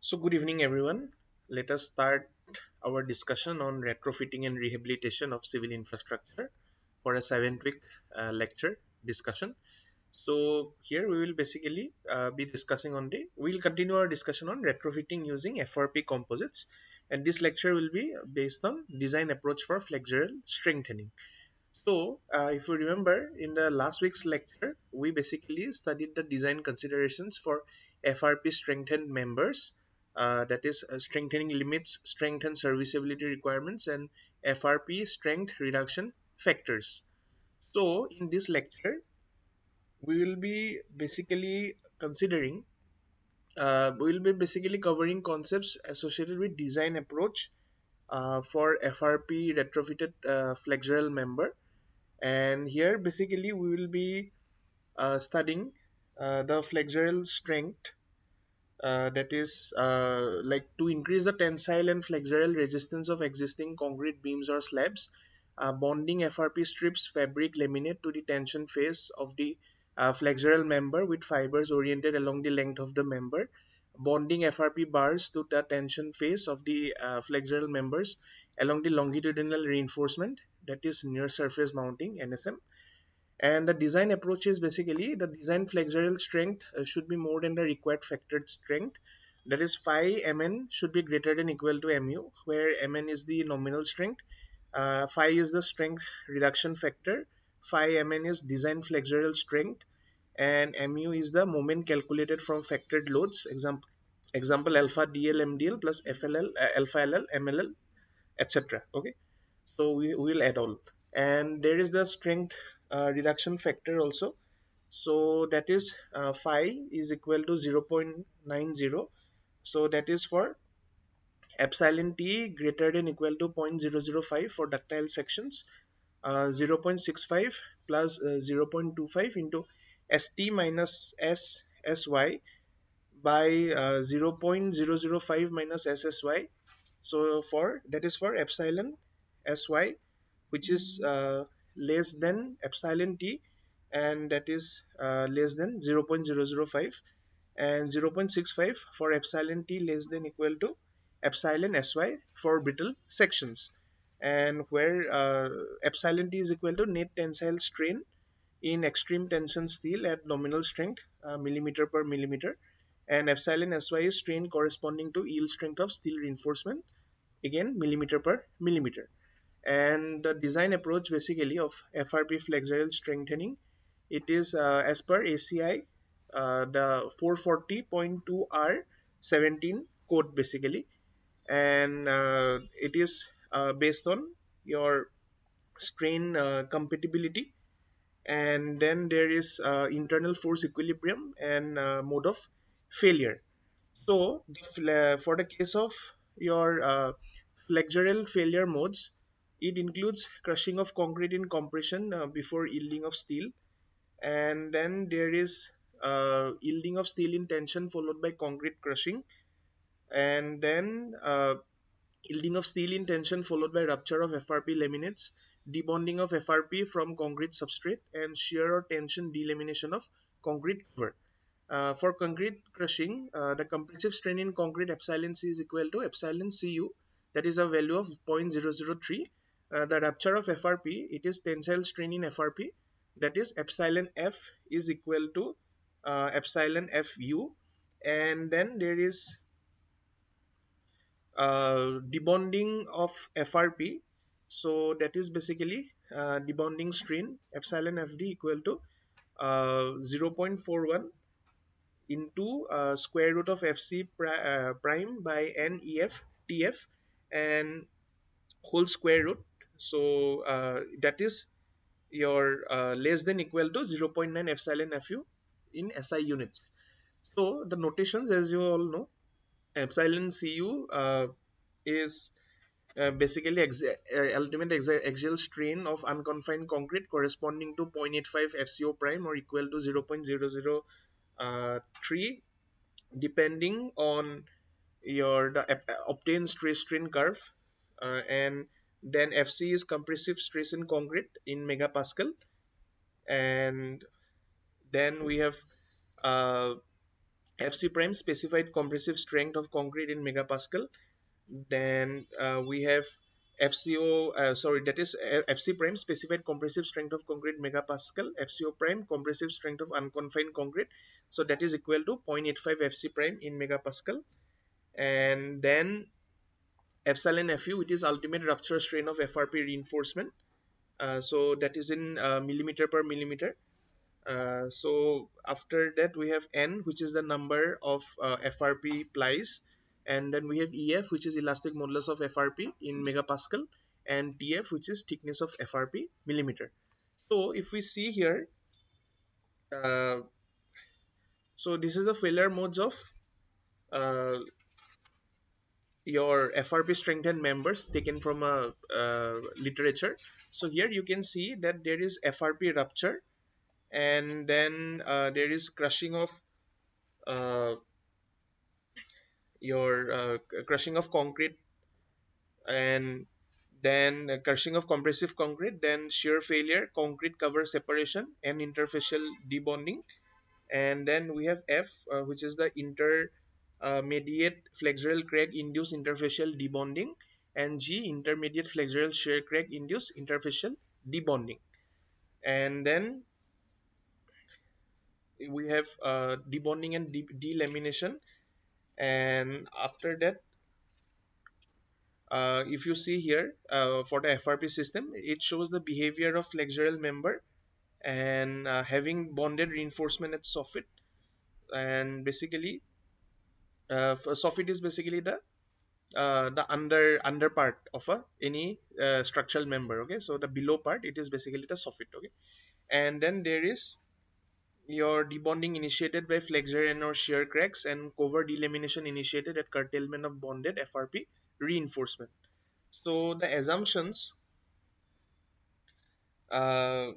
So, good evening, everyone. Let us start our discussion on retrofitting and rehabilitation of civil infrastructure for a 7 week lecture discussion. So, here we will basically be discussing on we'll continue our discussion on retrofitting using FRP composites, and this lecture will be based on design approach for flexural strengthening. So, if you remember, in the last week's lecture, we basically studied the design considerations for FRP strengthened members, that is, strengthening limits, strength and serviceability requirements, and FRP strength reduction factors. So, in this lecture, we will be basically considering, we will be basically covering concepts associated with design approach for FRP retrofitted flexural member, and here basically we will be studying the flexural strength, that is like to increase the tensile and flexural resistance of existing concrete beams or slabs, bonding FRP strips fabric laminate to the tension face of the flexural member with fibers oriented along the length of the member, bonding FRP bars to the tension face of the flexural members along the longitudinal reinforcement, that is near surface mounting NSM. And the design approach is basically the design flexural strength should be more than the required factored strength. That is, phi mn should be greater than equal to mu, where mn is the nominal strength, phi is the strength reduction factor, phi mn is design flexural strength, and mu is the moment calculated from factored loads. Example alpha dl mdl plus fll alpha ll mll, etc. Okay, so we will add all, and there is the strength reduction factor also. So that is phi is equal to 0.90. So that is for epsilon t greater than equal to 0.005 for ductile sections, 0.65 plus 0.25 into st minus ssy by 0.005 minus ssy. So for that is for epsilon sy, which is less than epsilon t, and that is less than 0.005, and 0.65 for epsilon t less than equal to epsilon sy for brittle sections, and where epsilon t is equal to net tensile strain in extreme tension steel at nominal strength, millimeter per millimeter, and epsilon sy is strain corresponding to yield strength of steel reinforcement, again millimeter per millimeter. And the design approach basically of FRP flexural strengthening, it is as per ACI, the 440.2R 17 code basically, and it is based on your strain compatibility, and then there is internal force equilibrium and mode of failure. So for the case of your flexural failure modes, it includes crushing of concrete in compression before yielding of steel, and then there is yielding of steel in tension followed by concrete crushing, and then yielding of steel in tension followed by rupture of FRP laminates, debonding of FRP from concrete substrate, and shear or tension delamination of concrete cover. For concrete crushing, the compressive strain in concrete epsilon c is equal to epsilon cu, that is a value of 0.003. The rupture of FRP, it is tensile strain in FRP, that is epsilon f is equal to epsilon fu, and then there is debonding of FRP. So that is basically debonding strain epsilon fd equal to 0.41 into square root of fc prime by nef tf and whole square root. So that is your less than equal to 0.9 epsilon fu in SI units. So the notations, as you all know, epsilon cu is basically ultimate axial strain of unconfined concrete corresponding to 0.85 FCO prime or equal to 0.003, depending on your the obtained stress strain curve, and then FC is compressive stress in concrete in megapascal, and then we have uh, Fc prime specified compressive strength of concrete in megapascal. Then we have FCO, sorry, that is FC prime specified compressive strength of concrete megapascal, FCO prime compressive strength of unconfined concrete. So that is equal to 0.85 FC prime in megapascal. And then epsilon Fu, which is ultimate rupture strain of FRP reinforcement. So that is in millimeter per millimeter. So after that we have N, which is the number of FRP plies, and then we have EF, which is elastic modulus of FRP in megapascal, and TF, which is thickness of FRP millimeter. So if we see here, uh, so this is the failure modes of uh, your FRP strengthened members taken from a literature. So here you can see that there is FRP rupture, and then there is crushing of uh, your crushing of concrete, and then crushing of compressive concrete, then shear failure, concrete cover separation, and interfacial debonding. And then we have F, which is the intermediate flexural crack induced interfacial debonding, and G, intermediate flexural shear crack induced interfacial debonding. And then we have debonding and delamination. And after that, if you see here for the FRP system, it shows the behavior of flexural member and having bonded reinforcement at soffit. And basically, soffit is basically the under part of any structural member. Okay, so the below part, it is basically the soffit. Okay, and then there is your debonding initiated by flexure and or shear cracks, and cover delamination initiated at curtailment of bonded FRP reinforcement. So the assumptions, uh,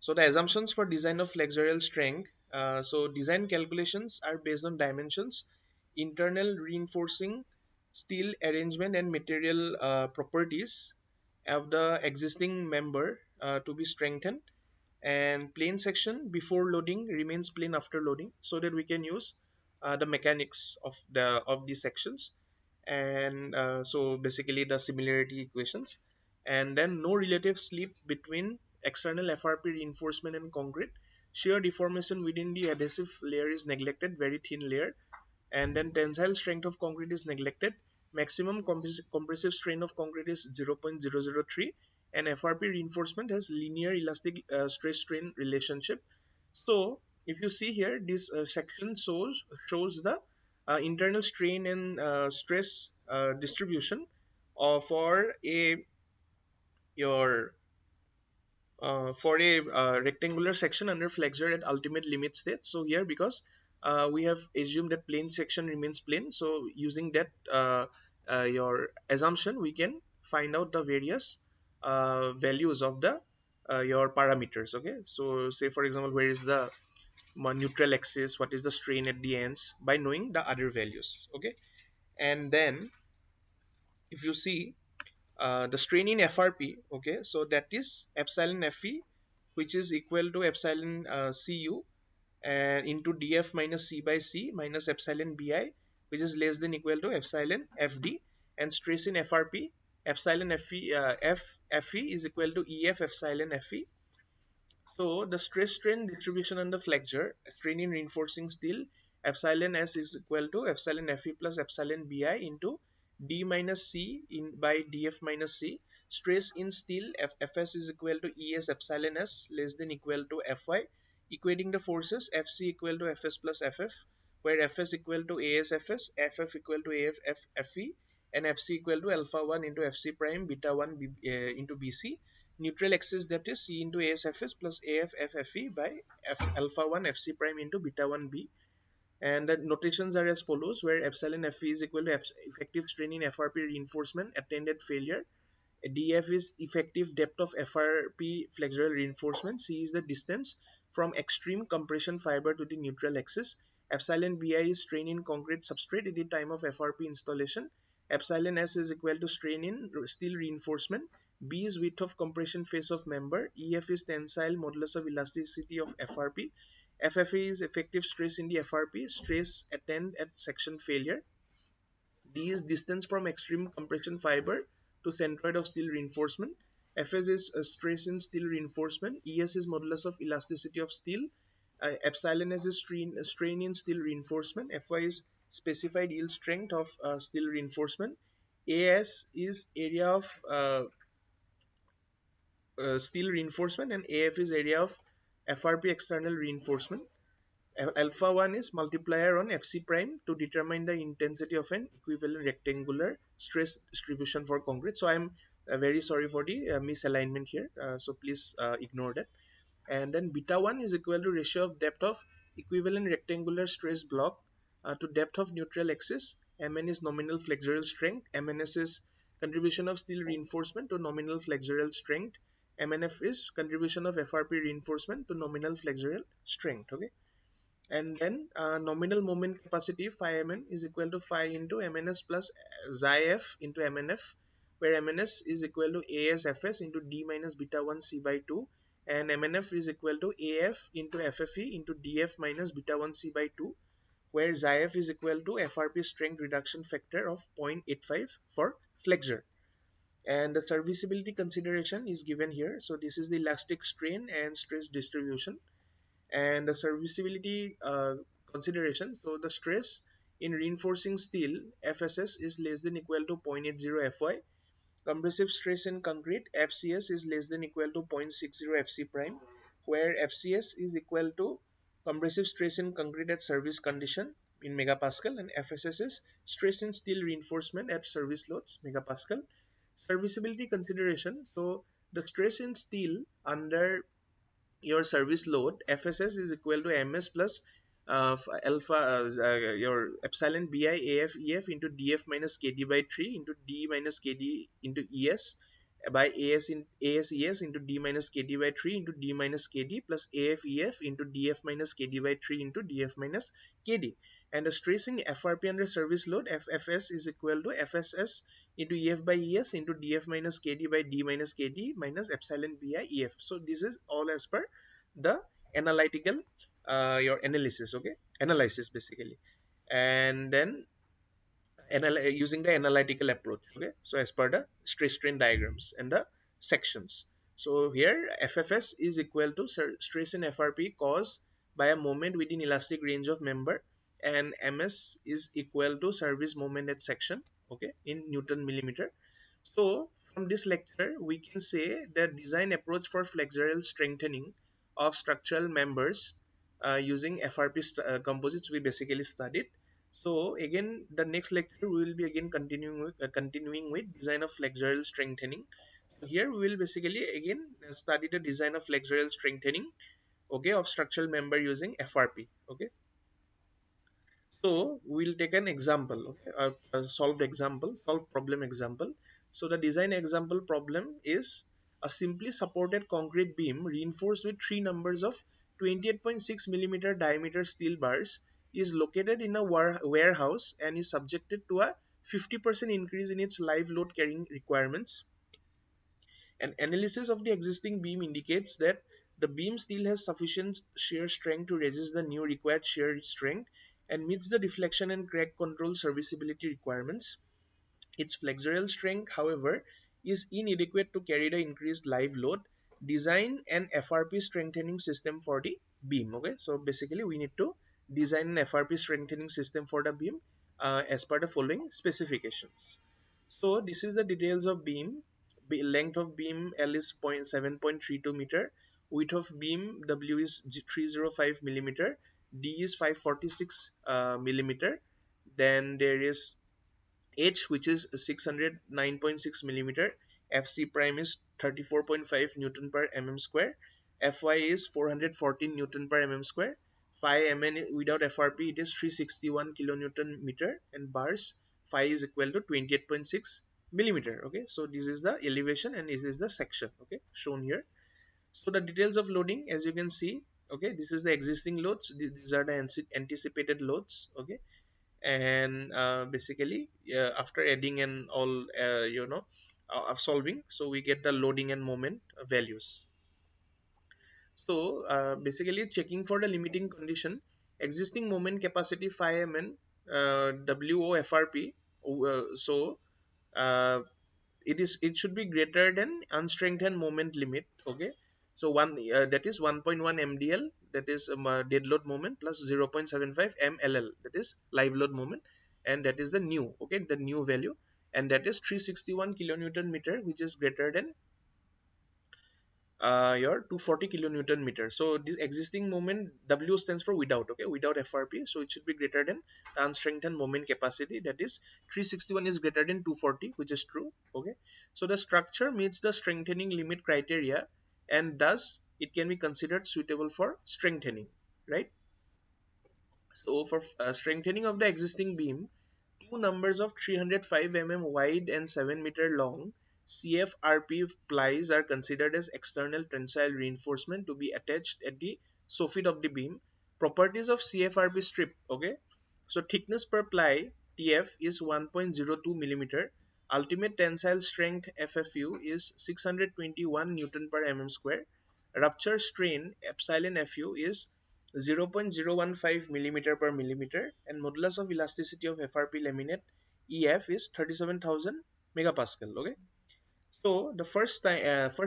for design of flexural strength, so design calculations are based on dimensions, internal reinforcing steel arrangement, and material properties of the existing member to be strengthened, and plane section before loading remains plane after loading, so that we can use the mechanics of these sections. And so basically the similarity equations. And then no relative slip between external FRP reinforcement and concrete. Shear deformation within the adhesive layer is neglected, very thin layer. And then tensile strength of concrete is neglected. Maximum compressive strain of concrete is 0.003, and FRP reinforcement has linear elastic stress strain relationship. So if you see here, this section shows the internal strain and stress distribution for a your for a rectangular section under flexure at ultimate limit state. So here, because we have assumed that plane section remains plane, so using that your assumption, we can find out the various values of the your parameters. Okay, so say for example, where is the neutral axis, what is the strain at the ends, by knowing the other values. Okay, and then if you see the strain in FRP, okay, so that is epsilon Fe, which is equal to epsilon Cu and into dF minus C by C minus epsilon Bi, which is less than equal to epsilon Fd. And stress in FRP, epsilon Fe is equal to EF epsilon Fe. So the stress strain distribution under flexure, strain in reinforcing steel, epsilon S is equal to epsilon Fe plus epsilon Bi into d minus C in by dF minus C. Stress in steel, Fs is equal to Es epsilon S less than equal to Fy. Equating the forces, Fc equal to Fs plus Ff, where Fs equal to As Fs, Ff equal to Af Fe, and Fc equal to alpha 1 into Fc prime beta 1 into Bc. Neutral axis, that is C into ASFS plus AFFFE by alpha 1 FC prime into beta 1 B. And the notations are as follows, where epsilon Fe is equal to effective strain in FRP reinforcement attended failure. DF is effective depth of FRP flexural reinforcement. C is the distance from extreme compression fiber to the neutral axis. Epsilon Bi is strain in concrete substrate at the time of FRP installation. Epsilon S is equal to strain in steel reinforcement. B is width of compression face of member. EF is tensile modulus of elasticity of FRP. FFA is effective stress in the FRP, stress attend at section failure. D is distance from extreme compression fiber to centroid of steel reinforcement. Fs is stress in steel reinforcement. Es is modulus of elasticity of steel. Epsilon is a strain in steel reinforcement. Fy is specified yield strength of steel reinforcement. As is area of steel reinforcement, and AF is area of FRP external reinforcement. Alpha 1 is multiplier on FC prime to determine the intensity of an equivalent rectangular stress distribution for concrete. So I'm very sorry for the misalignment here. So please ignore that. And then beta 1 is equal to ratio of depth of equivalent rectangular stress block to depth of neutral axis. Mn is nominal flexural strength. Mns is contribution of steel reinforcement to nominal flexural strength. Mnf is contribution of FRP reinforcement to nominal flexural strength. Okay. And then nominal moment capacity phi mn is equal to phi into mns plus xi f into mnf, where mns is equal to as fs into d minus beta 1 c by 2, and mnf is equal to af into ffe into df minus beta 1 c by 2, where xi f is equal to frp strength reduction factor of 0.85 for flexure. And the serviceability consideration is given here. So this is the elastic strain and stress distribution. And the serviceability consideration, so the stress in reinforcing steel FSS is less than equal to 0.80 Fy. Compressive stress in concrete FCS is less than equal to 0.60 FC prime, where FCS is equal to compressive stress in concrete at service condition in megapascal, and FSS is stress in steel reinforcement at service loads megapascal. Serviceability consideration, so the stress in steel under your service load FSS is equal to ms plus alpha your epsilon bi af ef into df minus kd by 3 into d minus kd into es by as into d minus kd by 3 into d minus kd plus af ef into df minus kd by 3 into df minus kd. And the stress in frp under service load ffs is equal to fss into ef by es into df minus kd by d minus kd minus epsilon bi ef. So this is all as per the analytical your analysis, okay, analysis basically. And then using the analytical approach, okay, so as per the stress strain diagrams and the sections. So here ffs is equal to stress in frp caused by a moment within elastic range of member, and ms is equal to service moment at section, okay, in newton millimeter. So from this lecture we can say that design approach for flexural strengthening of structural members using frp composites we basically studied. So again, the next lecture we will be again continuing with design of flexural strengthening. So here we will basically again study the design of flexural strengthening, okay, of structural member using FRP. Okay. So we'll take an example, okay, a solved problem example. So the design example problem is a simply supported concrete beam reinforced with three numbers of 28.6 millimeter diameter steel bars is located in a warehouse and is subjected to a 50% increase in its live load carrying requirements. An analysis of the existing beam indicates that the beam still has sufficient shear strength to resist the new required shear strength and meets the deflection and crack control serviceability requirements. Its flexural strength, however, is inadequate to carry the increased live load. Design an FRP strengthening system for the beam. Okay, so basically we need to design an FRP strengthening system for the beam as per the following specifications. So this is the details of beam. Length of beam L is 7.32 meter. Width of beam W is 305 millimeter. D is 546 millimeter. Then there is H, which is 609.6 millimeter. FC prime is 34.5 Newton per mm square. Fy is 414 Newton per mm square. Phi Mn without FRP it is 361 kilonewton meter, and bars phi is equal to 28.6 millimeter. Okay, so this is the elevation and this is the section, okay, shown here. So the details of loading, as you can see, okay, this is the existing loads, these are the anticipated loads, okay. And basically after adding and all solving, so we get the loading and moment values. So basically checking for the limiting condition, existing moment capacity 5 mn, WOFRP. So uh, it should be greater than unstrengthened moment limit. Okay, so one that is 1.1 mdl, that is dead load moment, plus 0.75 mll, that is live load moment, and that is the new, okay, the new value, and that is 361 kilonewton meter, which is greater than your 240 kilonewton meter. So this existing moment, W stands for without, okay, without FRP. So it should be greater than the unstrengthened moment capacity, that is 361 is greater than 240, which is true. Okay, so the structure meets the strengthening limit criteria, and thus it can be considered suitable for strengthening, right? So for strengthening of the existing beam, two numbers of 305 mm wide and 7-meter long CFRP plies are considered as external tensile reinforcement to be attached at the soffit of the beam. Properties of CFRP strip. Okay, so thickness per ply TF is 1.02 millimeter. Ultimate tensile strength FFU is 621 Newton per mm square. Rupture strain epsilon FU is 0.015 millimeter per millimeter, and modulus of elasticity of FRP laminate EF is 37,000 megapascal. Okay, so the first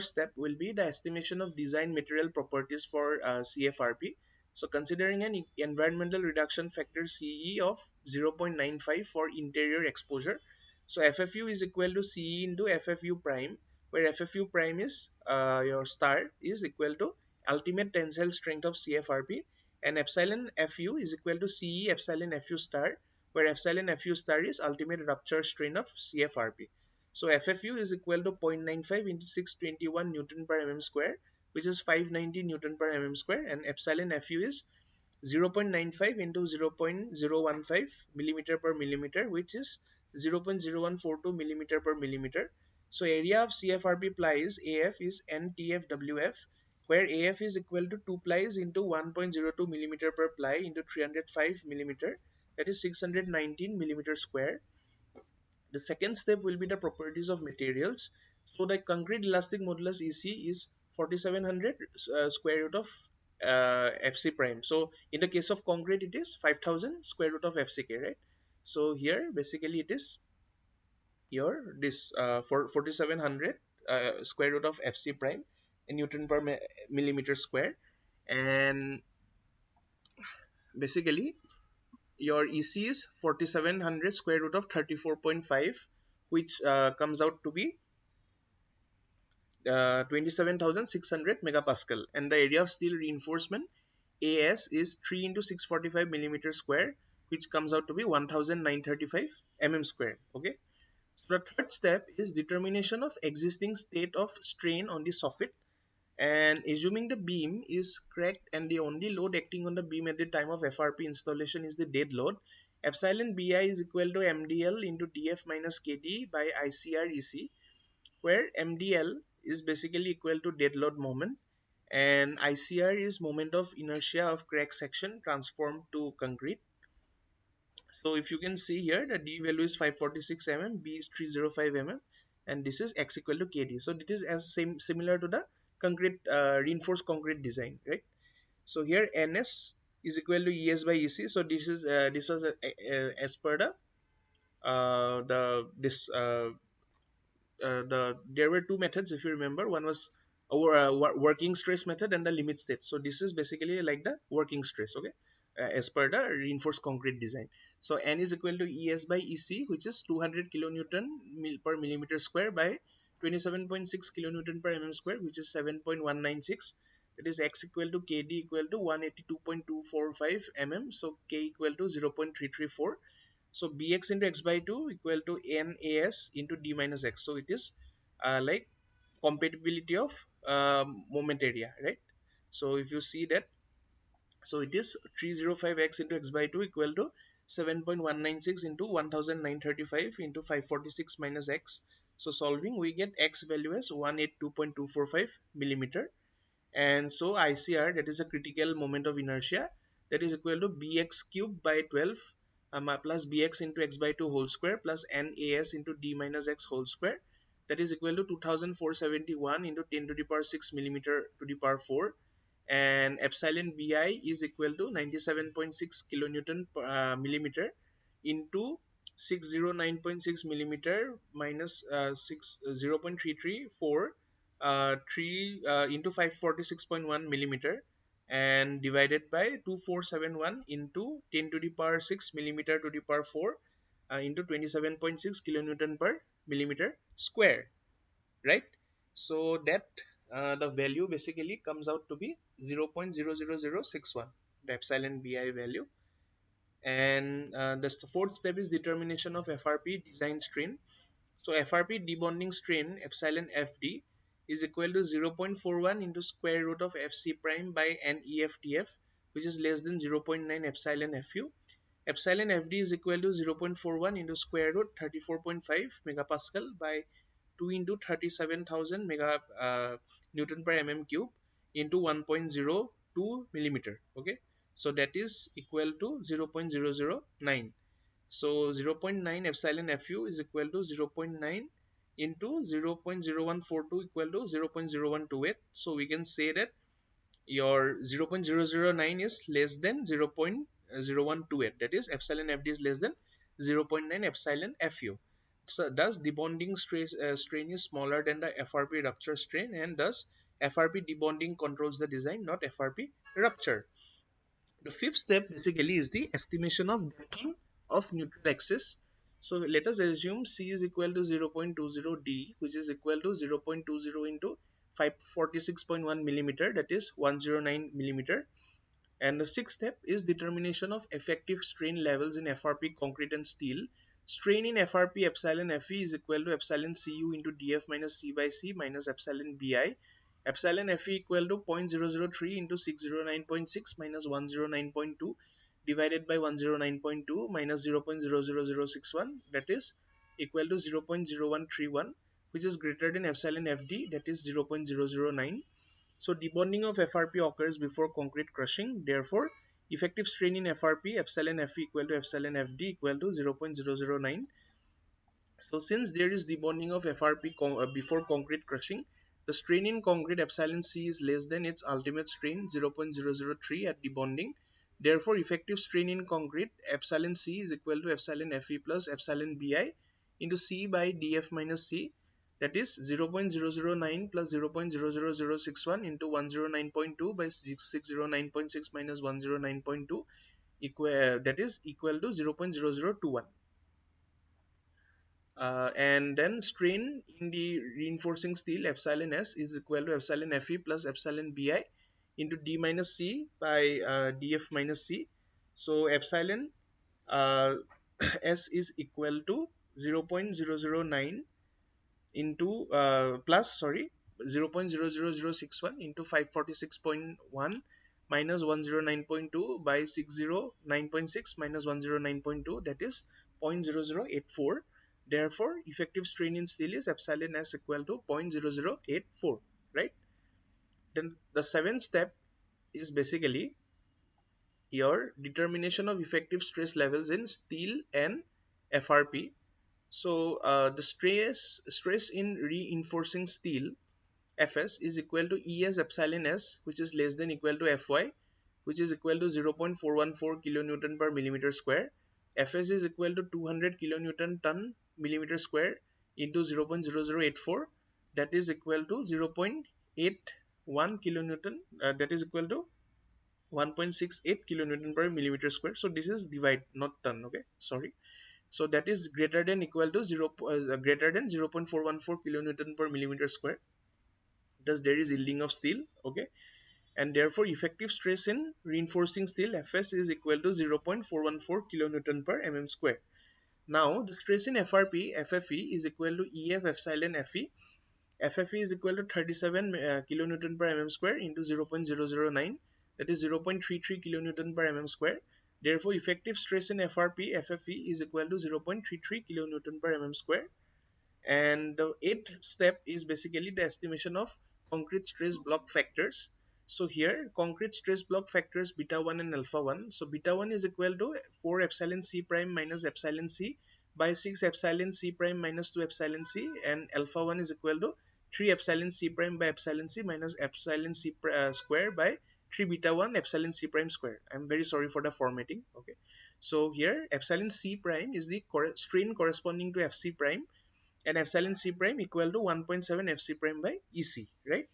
step will be the estimation of design material properties for CFRP. So considering an environmental reduction factor CE of 0.95 for interior exposure, so FFU is equal to CE into FFU prime, where FFU prime is your star is equal to ultimate tensile strength of CFRP, and epsilon FU is equal to CE epsilon FU star, where epsilon FU star is ultimate rupture strain of CFRP. So FFU is equal to 0.95 into 621 Newton per mm square, which is 590 Newton per mm square, and epsilon FU is 0.95 into 0.015 millimeter per millimeter, which is 0.0142 millimeter per millimeter. So area of CFRP plies AF is NTFWF, where AF is equal to 2 plies into 1.02 millimeter per ply into 305 millimeter, that is 619 millimeter square. The second step will be the properties of materials. So the concrete elastic modulus EC is 4700 square root of FC prime. So in the case of concrete, it is 5000 square root of FCK, right? So here basically it is here this for 4700 square root of FC prime in Newton per millimeter square, and basically your EC is 4700 square root of 34.5, which comes out to be 27,600 megapascal, and the area of steel reinforcement AS is 3 into 645 millimeter square, which comes out to be 1935 mm square. Okay, so the third step is determination of existing state of strain on the soffit, and assuming the beam is cracked and the only load acting on the beam at the time of FRP installation is the dead load, epsilon BI is equal to MDL into DF minus KD by ICR EC, where MDL is basically equal to dead load moment, and ICR is moment of inertia of crack section transformed to concrete. So if you can see here, the D value is 546 mm, B is 305 mm, and this is X equal to KD. So this is as similar to the concrete reinforced concrete design, right? So here NS is equal to ES by EC. So this was as per the this there were two methods, if you remember. One was our working stress method and the limit state. So this is basically like the working stress. Okay, as per the reinforced concrete design. So N is equal to ES by EC, which is 200 kilonewton per millimeter square by 27.6 kilonewton per mm square, which is 7.196. That is X equal to KD equal to 182.245 mm. So K equal to 0.334. So bx into x by 2 equal to nas into d minus x. So it is like compatibility of moment area, right? So if you see that, so it is 305x into x by 2 equal to 7.196 into 1935 into 546 minus x. So solving, we get x value as 182.245 millimeter, and so ICR, that is a critical moment of inertia, that is equal to bx cube by 12 plus bx into x by 2 whole square plus nas into d minus x whole square, that is equal to 2471 into 10 to the power 6 millimeter to the power 4, and epsilon bi is equal to 97.6 kilonewton per millimeter into 609.6 millimeter minus 0.334 3 into 546.1 millimeter, and divided by 2471 into 10 to the power 6 millimeter to the power 4 into 27.6 kilonewton per millimeter square, right? So that the value basically comes out to be 0.00061, the epsilon bi value. And the fourth step is determination of FRP design strain. So FRP debonding strain epsilon FD is equal to 0.41 into square root of FC prime by NEFTF, which is less than 0.9 epsilon FU. Epsilon FD is equal to 0.41 into square root 34.5 megapascal by 2 into 37,000 mega Newton per mm cube into 1.02 millimeter. Okay, so that is equal to 0.009. So 0.9 epsilon Fu is equal to 0.9 into 0.0142 equal to 0.0128. So we can say that your 0.009 is less than 0.0128, that is epsilon Fd is less than 0.9 epsilon Fu. So thus debonding strain is smaller than the FRP rupture strain, and thus FRP debonding controls the design, not FRP rupture. The fifth step basically is the estimation of decking of neutral axis. So let us assume C is equal to 0.20 D, which is equal to 0.20 into 546.1 millimeter, that is 109 millimeter. And the sixth step is determination of effective strain levels in FRP concrete and steel. Strain in FRP epsilon Fe is equal to epsilon Cu into dF minus C by C minus epsilon Bi. Epsilon Fe equal to 0.003 into 609.6 minus 109.2 divided by 109.2 minus 0.00061, that is equal to 0.0131, which is greater than epsilon Fd, that is 0.009. So debonding of FRP occurs before concrete crushing. Therefore, effective strain in FRP epsilon Fe equal to epsilon Fd equal to 0.009. So since there is debonding of FRP before concrete crushing, the strain in concrete epsilon C is less than its ultimate strain 0.003 at debonding. Therefore, effective strain in concrete epsilon C is equal to epsilon Fe plus epsilon Bi into C by dF minus C, that is 0.009 plus 0.00061 into 109.2 by 609.6 minus 109.2 that is equal to 0.0021. And then strain in the reinforcing steel epsilon S is equal to epsilon Fe plus epsilon Bi into D minus C by dF minus C. So epsilon S is equal to 0.009 into plus, sorry, 0.00061 into 546.1 minus 109.2 by 609.6 minus 109.2, that is 0.0084. Therefore, effective strain in steel is epsilon S equal to 0.0084, right? Then the seventh step is basically your determination of effective stress levels in steel and FRP. So the stress in reinforcing steel Fs is equal to Es epsilon S, which is less than equal to Fy, which is equal to 0.414 kilonewton per millimeter square. Fs is equal to 200 kilonewton ton millimeter square into 0.0084, that is equal to 0.81 kilonewton, that is equal to 1.68 kilonewton per millimeter square. So this is divide, not ton. Okay, sorry. So that is greater than equal to greater than 0.414 kilonewton per millimeter square. Thus there is yielding of steel. Okay, and therefore effective stress in reinforcing steel Fs is equal to 0.414 kilonewton per mm square. Now the stress in FRP FFE is equal to EF epsilon Fe. FFE is equal to 37 kilonewton per mm square into 0.009, that is 0.33 kilonewton per mm square. Therefore effective stress in FRP FFE is equal to 0.33 kilonewton per mm square. And the eighth step is basically the estimation of concrete stress block factors. So here concrete stress block factors beta 1 and alpha 1. So beta 1 is equal to 4 epsilon C prime minus epsilon C by 6 epsilon C prime minus 2 epsilon C, and alpha 1 is equal to 3 epsilon C prime by epsilon C minus epsilon C square by 3 beta 1 epsilon c prime square. I'm very sorry for the formatting. Okay, so here epsilon c prime is the strain corresponding to fc prime, and epsilon c prime equal to 1.7 fc prime by ec, right?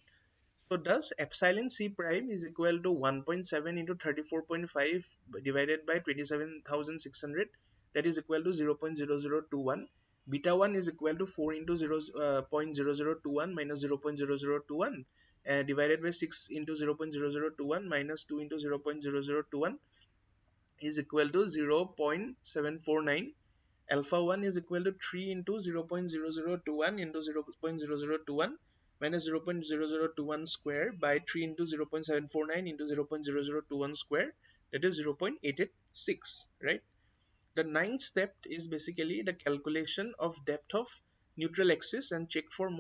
So thus epsilon c prime is equal to 1.7 into 34.5 divided by 27,600, that is equal to 0.0021. Beta 1 is equal to 4 into 0.0021 minus 0.0021 divided by 6 into 0.0021 minus 2 into 0.0021 is equal to 0.749. Alpha 1 is equal to 3 into 0.0021 into 0.0021 minus 0.0021 square by 3 into 0.749 into 0.0021 square, that is 0.886, right? The ninth step is basically the calculation of depth of neutral axis and check for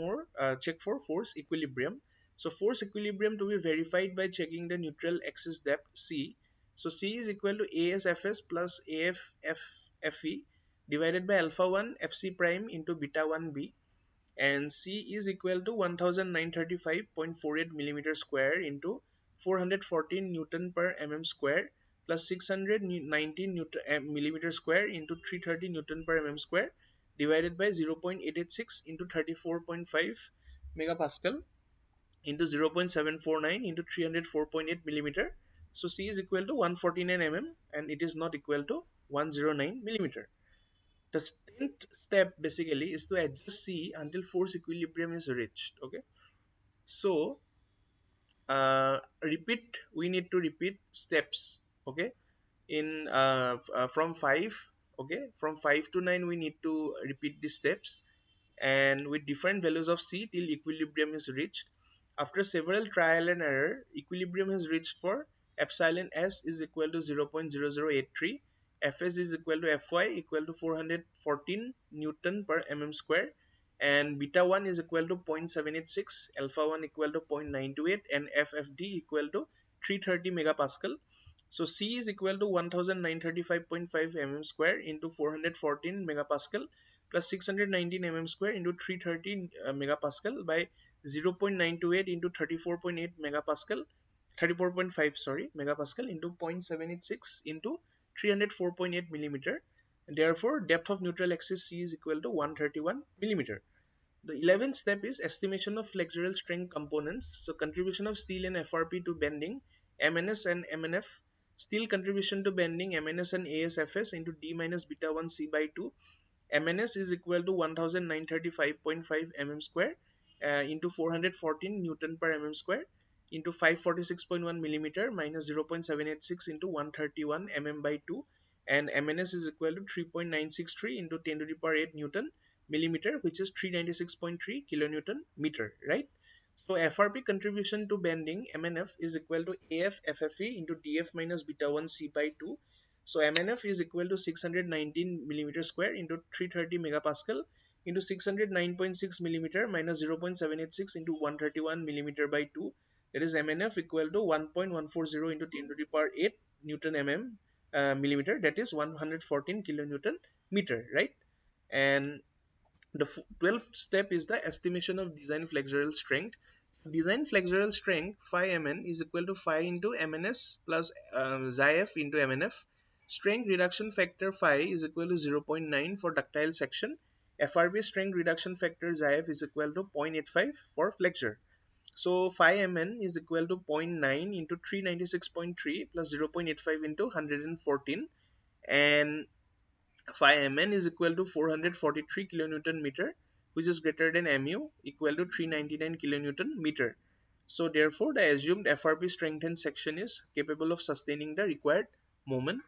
force equilibrium. So force equilibrium to be verified by checking the neutral axis depth c. So c is equal to ASFS plus AFFE divided by alpha 1 fc prime into beta 1 b, and C is equal to 1935.48 millimeter square into 414 Newton per mm square plus 619 millimeter square into 330 Newton per mm square divided by 0.886 into 34.5 megapascal into 0.749 into 304.8 millimeter. So C is equal to 149 mm and it is not equal to 109 millimeter. The 10th step basically is to adjust C until force equilibrium is reached. Okay, so we need to repeat steps. Okay, in from 5, okay, from 5 to 9 we need to repeat these steps, and with different values of C till equilibrium is reached. After several trial and error, equilibrium is reached for epsilon s is equal to 0.0083, fs is equal to fy equal to 414 Newton per mm square, and beta 1 is equal to 0.786, alpha 1 equal to 0.928, and ffd equal to 330 megapascal. So C is equal to 1935.5 mm square into 414 megapascal plus 619 mm square into 330 megapascal by 0.928 into 34.8 megapascal 34.5 sorry megapascal into 0.786 into 304.8 millimeter. Therefore depth of neutral axis C is equal to 131 millimeter. The 11th step is estimation of flexural strength components. So contribution of steel and FRP to bending, MNS and MNF. Steel contribution to bending, MNS and ASFS into D minus beta 1 C by 2. MNS is equal to 1935.5 mm square into 414 Newton per mm square into 546.1 millimeter minus 0.786 into 131 mm by 2, and MNS is equal to 3.963 into 10 to the power 8 Newton millimeter, which is 396.3 kilonewton meter, right? So FRP contribution to bending, MNF, is equal to AF FFE into DF minus beta 1 C by 2. So MNF is equal to 619 millimeter square into 330 megapascal into 609.6 millimeter minus 0.786 into 131 millimeter by 2. That is MNF equal to 1.140 into 10 to the power 8 Newton millimeter. That is 114 kilonewton meter, right? And the 12th step is the estimation of design flexural strength. Design flexural strength phi mn is equal to phi into mns plus xi f into mnf. Strength reduction factor phi is equal to 0.9 for ductile section. FRB strength reduction factor xi f is equal to 0.85 for flexure. So phi mn is equal to 0.9 into 396.3 plus 0.85 into 114, and phi mn is equal to 443 kilonewton meter, which is greater than mu equal to 399 kilonewton meter. So therefore the assumed FRP strengthened section is capable of sustaining the required moment.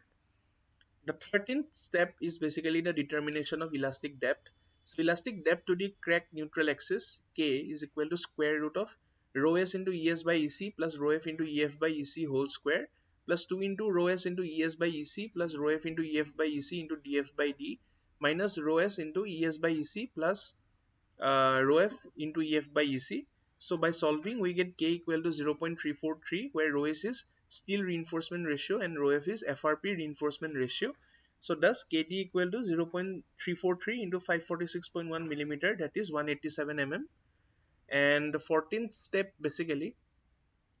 The 13th step is basically the determination of elastic depth. So elastic depth to the cracked neutral axis K is equal to square root of rho s into ES by EC plus rho f into EF by EC whole square plus 2 into rho s into ES by EC plus rho f into EF by EC into dF by d minus rho s into ES by EC plus rho f into EF by EC. So by solving we get K equal to 0.343, where rho s is steel reinforcement ratio and rho f is FRP reinforcement ratio. So thus KD equal to 0.343 into 546.1 millimeter, that is 187 mm. And the 14th step basically,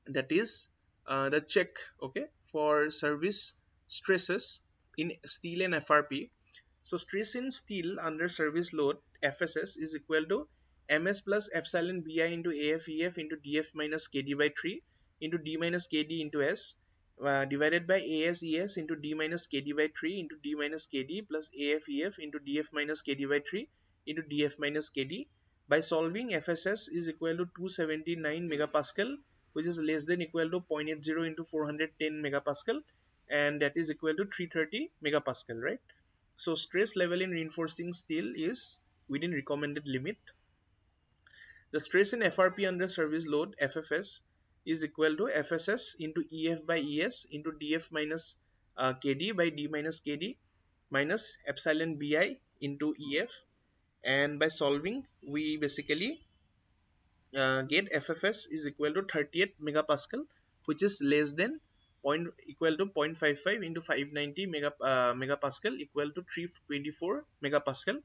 that is the check, okay, for service stresses in steel and FRP. So stress in steel under service load FSS is equal to ms plus epsilon bi into AFEF into df minus kd by 3 into d minus kd into s divided by ASES into d minus kd by 3 into d minus kd plus AFEF into df minus kd by 3 into df minus kd. By solving, FSS is equal to 279 megapascal, which is less than equal to 0.80 into 410 megapascal, and that is equal to 330 megapascal, right? So stress level in reinforcing steel is within recommended limit. The stress in FRP under service load FFS is equal to FSS into EF by ES into DF minus KD by D minus KD minus epsilon BI into EF, and by solving we basically get FFS is equal to 38 megapascal, which is less than equal to 0.55 into 590 megapascal equal to 324 megapascal,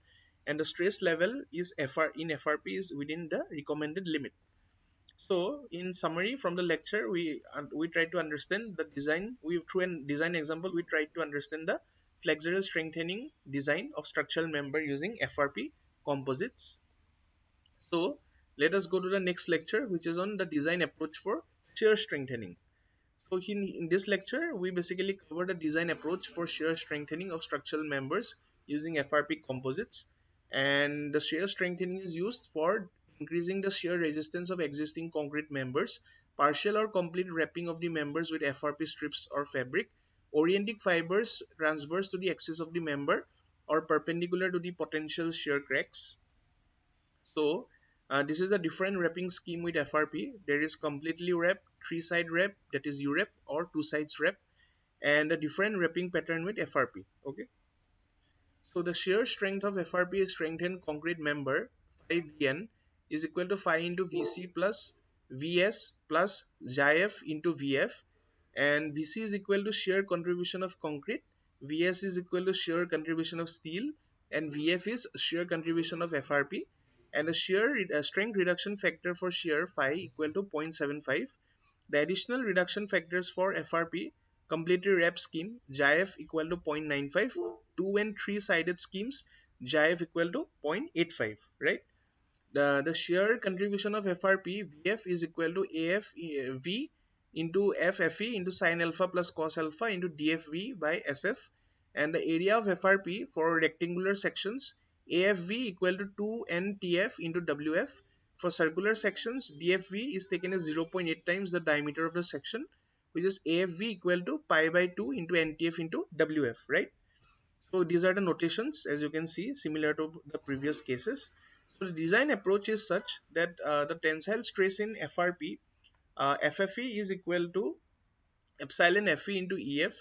and the stress level is in FRP is within the recommended limit. So in summary from the lecture, we try to understand the design. We through a design example we tried to understand the flexural strengthening design of structural member using FRP composites. So let us go to the next lecture, which is on the design approach for shear strengthening. So in this lecture, we basically cover the design approach for shear strengthening of structural members using FRP composites. And the shear strengthening is used for increasing the shear resistance of existing concrete members, partial or complete wrapping of the members with FRP strips or fabric, orienting fibers transverse to the axis of the member or perpendicular to the potential shear cracks. So this is a different wrapping scheme with FRP. There is completely wrap, three side wrap, that is U wrap, or two sides wrap, and a different wrapping pattern with FRP. Okay. So the shear strength of FRP is strengthened concrete member 5Vn is equal to 5 into Vc plus Vs plus Jf into Vf, and Vc is equal to shear contribution of concrete, Vs is equal to shear contribution of steel, and Vf is shear contribution of FRP, and the shear strength reduction factor for shear phi equal to 0.75. The additional reduction factors for FRP completely wrap scheme JIF equal to 0.95, 2 and 3 sided schemes JIF equal to 0.85, right? The shear contribution of FRP VF is equal to AF V into FFE into sin alpha plus cos alpha into DFV by SF, and the area of FRP for rectangular sections AFV equal to 2 NTF into WF. For circular sections DFV is taken as 0.8 times the diameter of the section, which is AFV equal to pi by 2 into NTF into WF, right? So these are the notations, as you can see, similar to the previous cases. So the design approach is such that the tensile stress in FRP, FFE is equal to epsilon Fe into EF.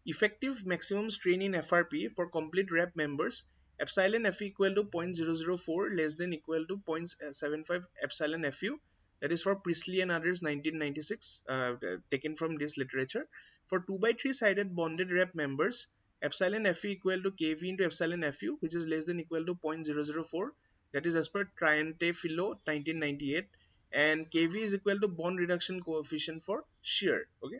Effective maximum strain in FRP for complete wrap members, epsilon Fe equal to 0.004 less than equal to 0.75 epsilon Fu. That is for Priestley and others 1996, taken from this literature. For 2 by 3 sided bonded wrap members, epsilon Fe equal to Kv into epsilon Fu, which is less than equal to 0.004. That is as per Triante-Philo 1998, and Kv is equal to bond reduction coefficient for shear. Okay.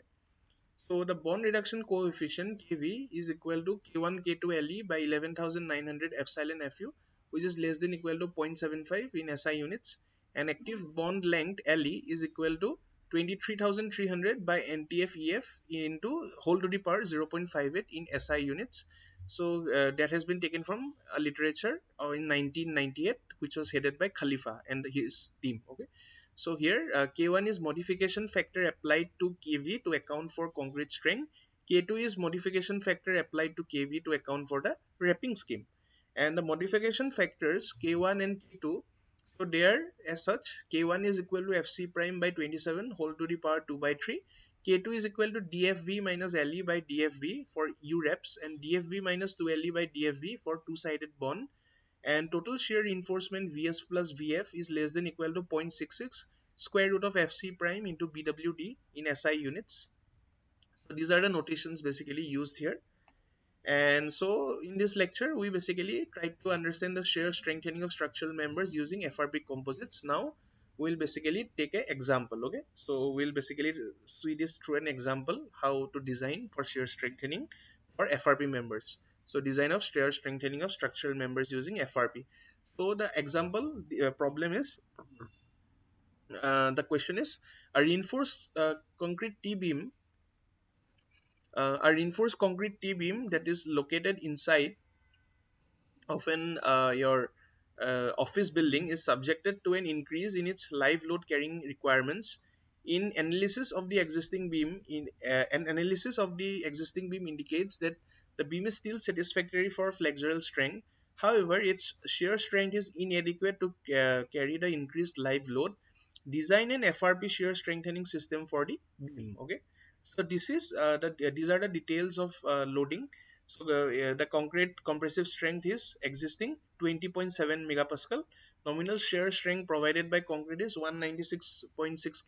So the bond reduction coefficient Kv is equal to K1 K2 Le by 11,900 epsilon Fu, which is less than equal to 0.75 in SI units, and active bond length Le is equal to 23,300 by NTF EF into whole to the power 0.58 in SI units. So that has been taken from a literature in 1998, which was headed by Khalifa and his team. Okay. So here K1 is modification factor applied to Kv to account for concrete strength. K2 is modification factor applied to Kv to account for the wrapping scheme. And the modification factors K1 and K2, so there as such K1 is equal to Fc prime by 27 whole to the power 2 by 3. K2 is equal to DFV minus Le by DFV for U reps, and DFV minus 2Le by DFV for two-sided bond, and total shear reinforcement Vs plus Vf is less than equal to 0.66 square root of Fc prime into BWD in SI units. So these are the notations basically used here. And so in this lecture we basically tried to understand the shear strengthening of structural members using FRP composites. Now we'll basically take an example. Okay, so we'll basically see this through an example how to design for shear strengthening for FRP members. So design of shear strengthening of structural members using FRP. So the example, the problem is, the question is, a reinforced concrete T-beam, a reinforced concrete T-beam that is located inside often your office building is subjected to an increase in its live load carrying requirements. In analysis of the existing beam, an analysis of the existing beam indicates that the beam is still satisfactory for flexural strength. However, its shear strength is inadequate to carry the increased live load. Design an FRP shear strengthening system for the beam. Okay, so these are the details of loading. So the concrete compressive strength is existing 20.7 megapascal. Nominal shear strength provided by concrete is 196.6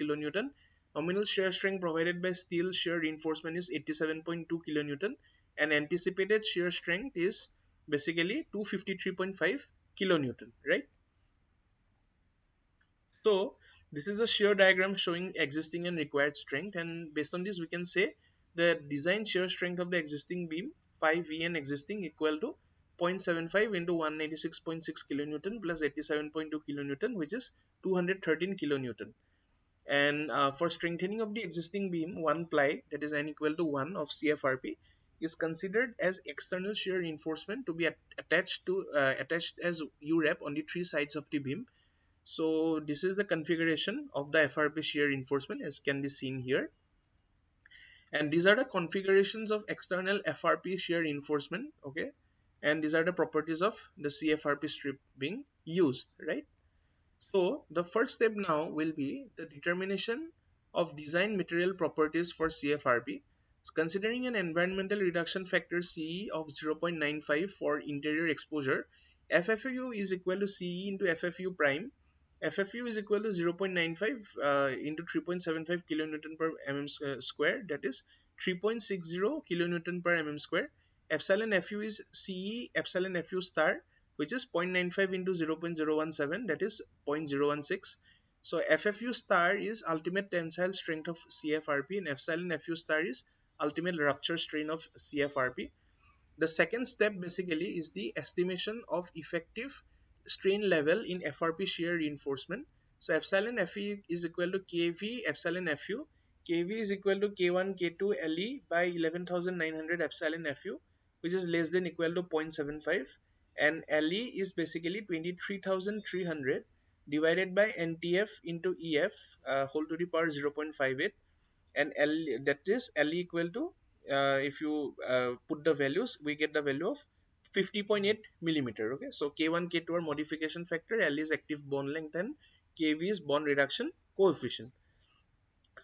kilonewton. Nominal shear strength provided by steel shear reinforcement is 87.2 kilonewton, and anticipated shear strength is basically 253.5 kilonewton, right? So this is the shear diagram showing existing and required strength, and based on this we can say the design shear strength of the existing beam 5 VN existing equal to 0.75 into 196.6 kilonewton plus 87.2 kilonewton, which is 213 kilonewton. And for strengthening of the existing beam, one ply, that is n equal to 1 of CFRP, is considered as external shear reinforcement to be attached as UREP on the three sides of the beam. So this is the configuration of the FRP shear reinforcement as can be seen here, and these are the configurations of external FRP shear reinforcement. Okay, and these are the properties of the CFRP strip being used, right? So the first step now will be the determination of design material properties for CFRP. So considering an environmental reduction factor CE of 0.95 for interior exposure, FFU is equal to CE into FFU prime. FFU is equal to 0.95 into 3.75 kilonewton per mm square, that is 3.60 kilonewton per mm square. Epsilon FU is CE epsilon FU star, which is 0.95 into 0.017, that is 0.016. So FFU star is ultimate tensile strength of CFRP, and epsilon FU star is ultimate rupture strain of CFRP. The second step basically is the estimation of effective strain level in FRP shear reinforcement. So epsilon Fe is equal to Kv epsilon Fu. Kv is equal to K1 K2 Le by 11,900 epsilon Fu, which is less than equal to 0.75, and Le is basically 23,300 divided by NTF into EF whole to the power 0.58, and L, that is L equal to, if you put the values, we get the value of 50.8 millimeter. Okay, so K1 K2 are modification factor, L is active bond length, and Kv is bond reduction coefficient.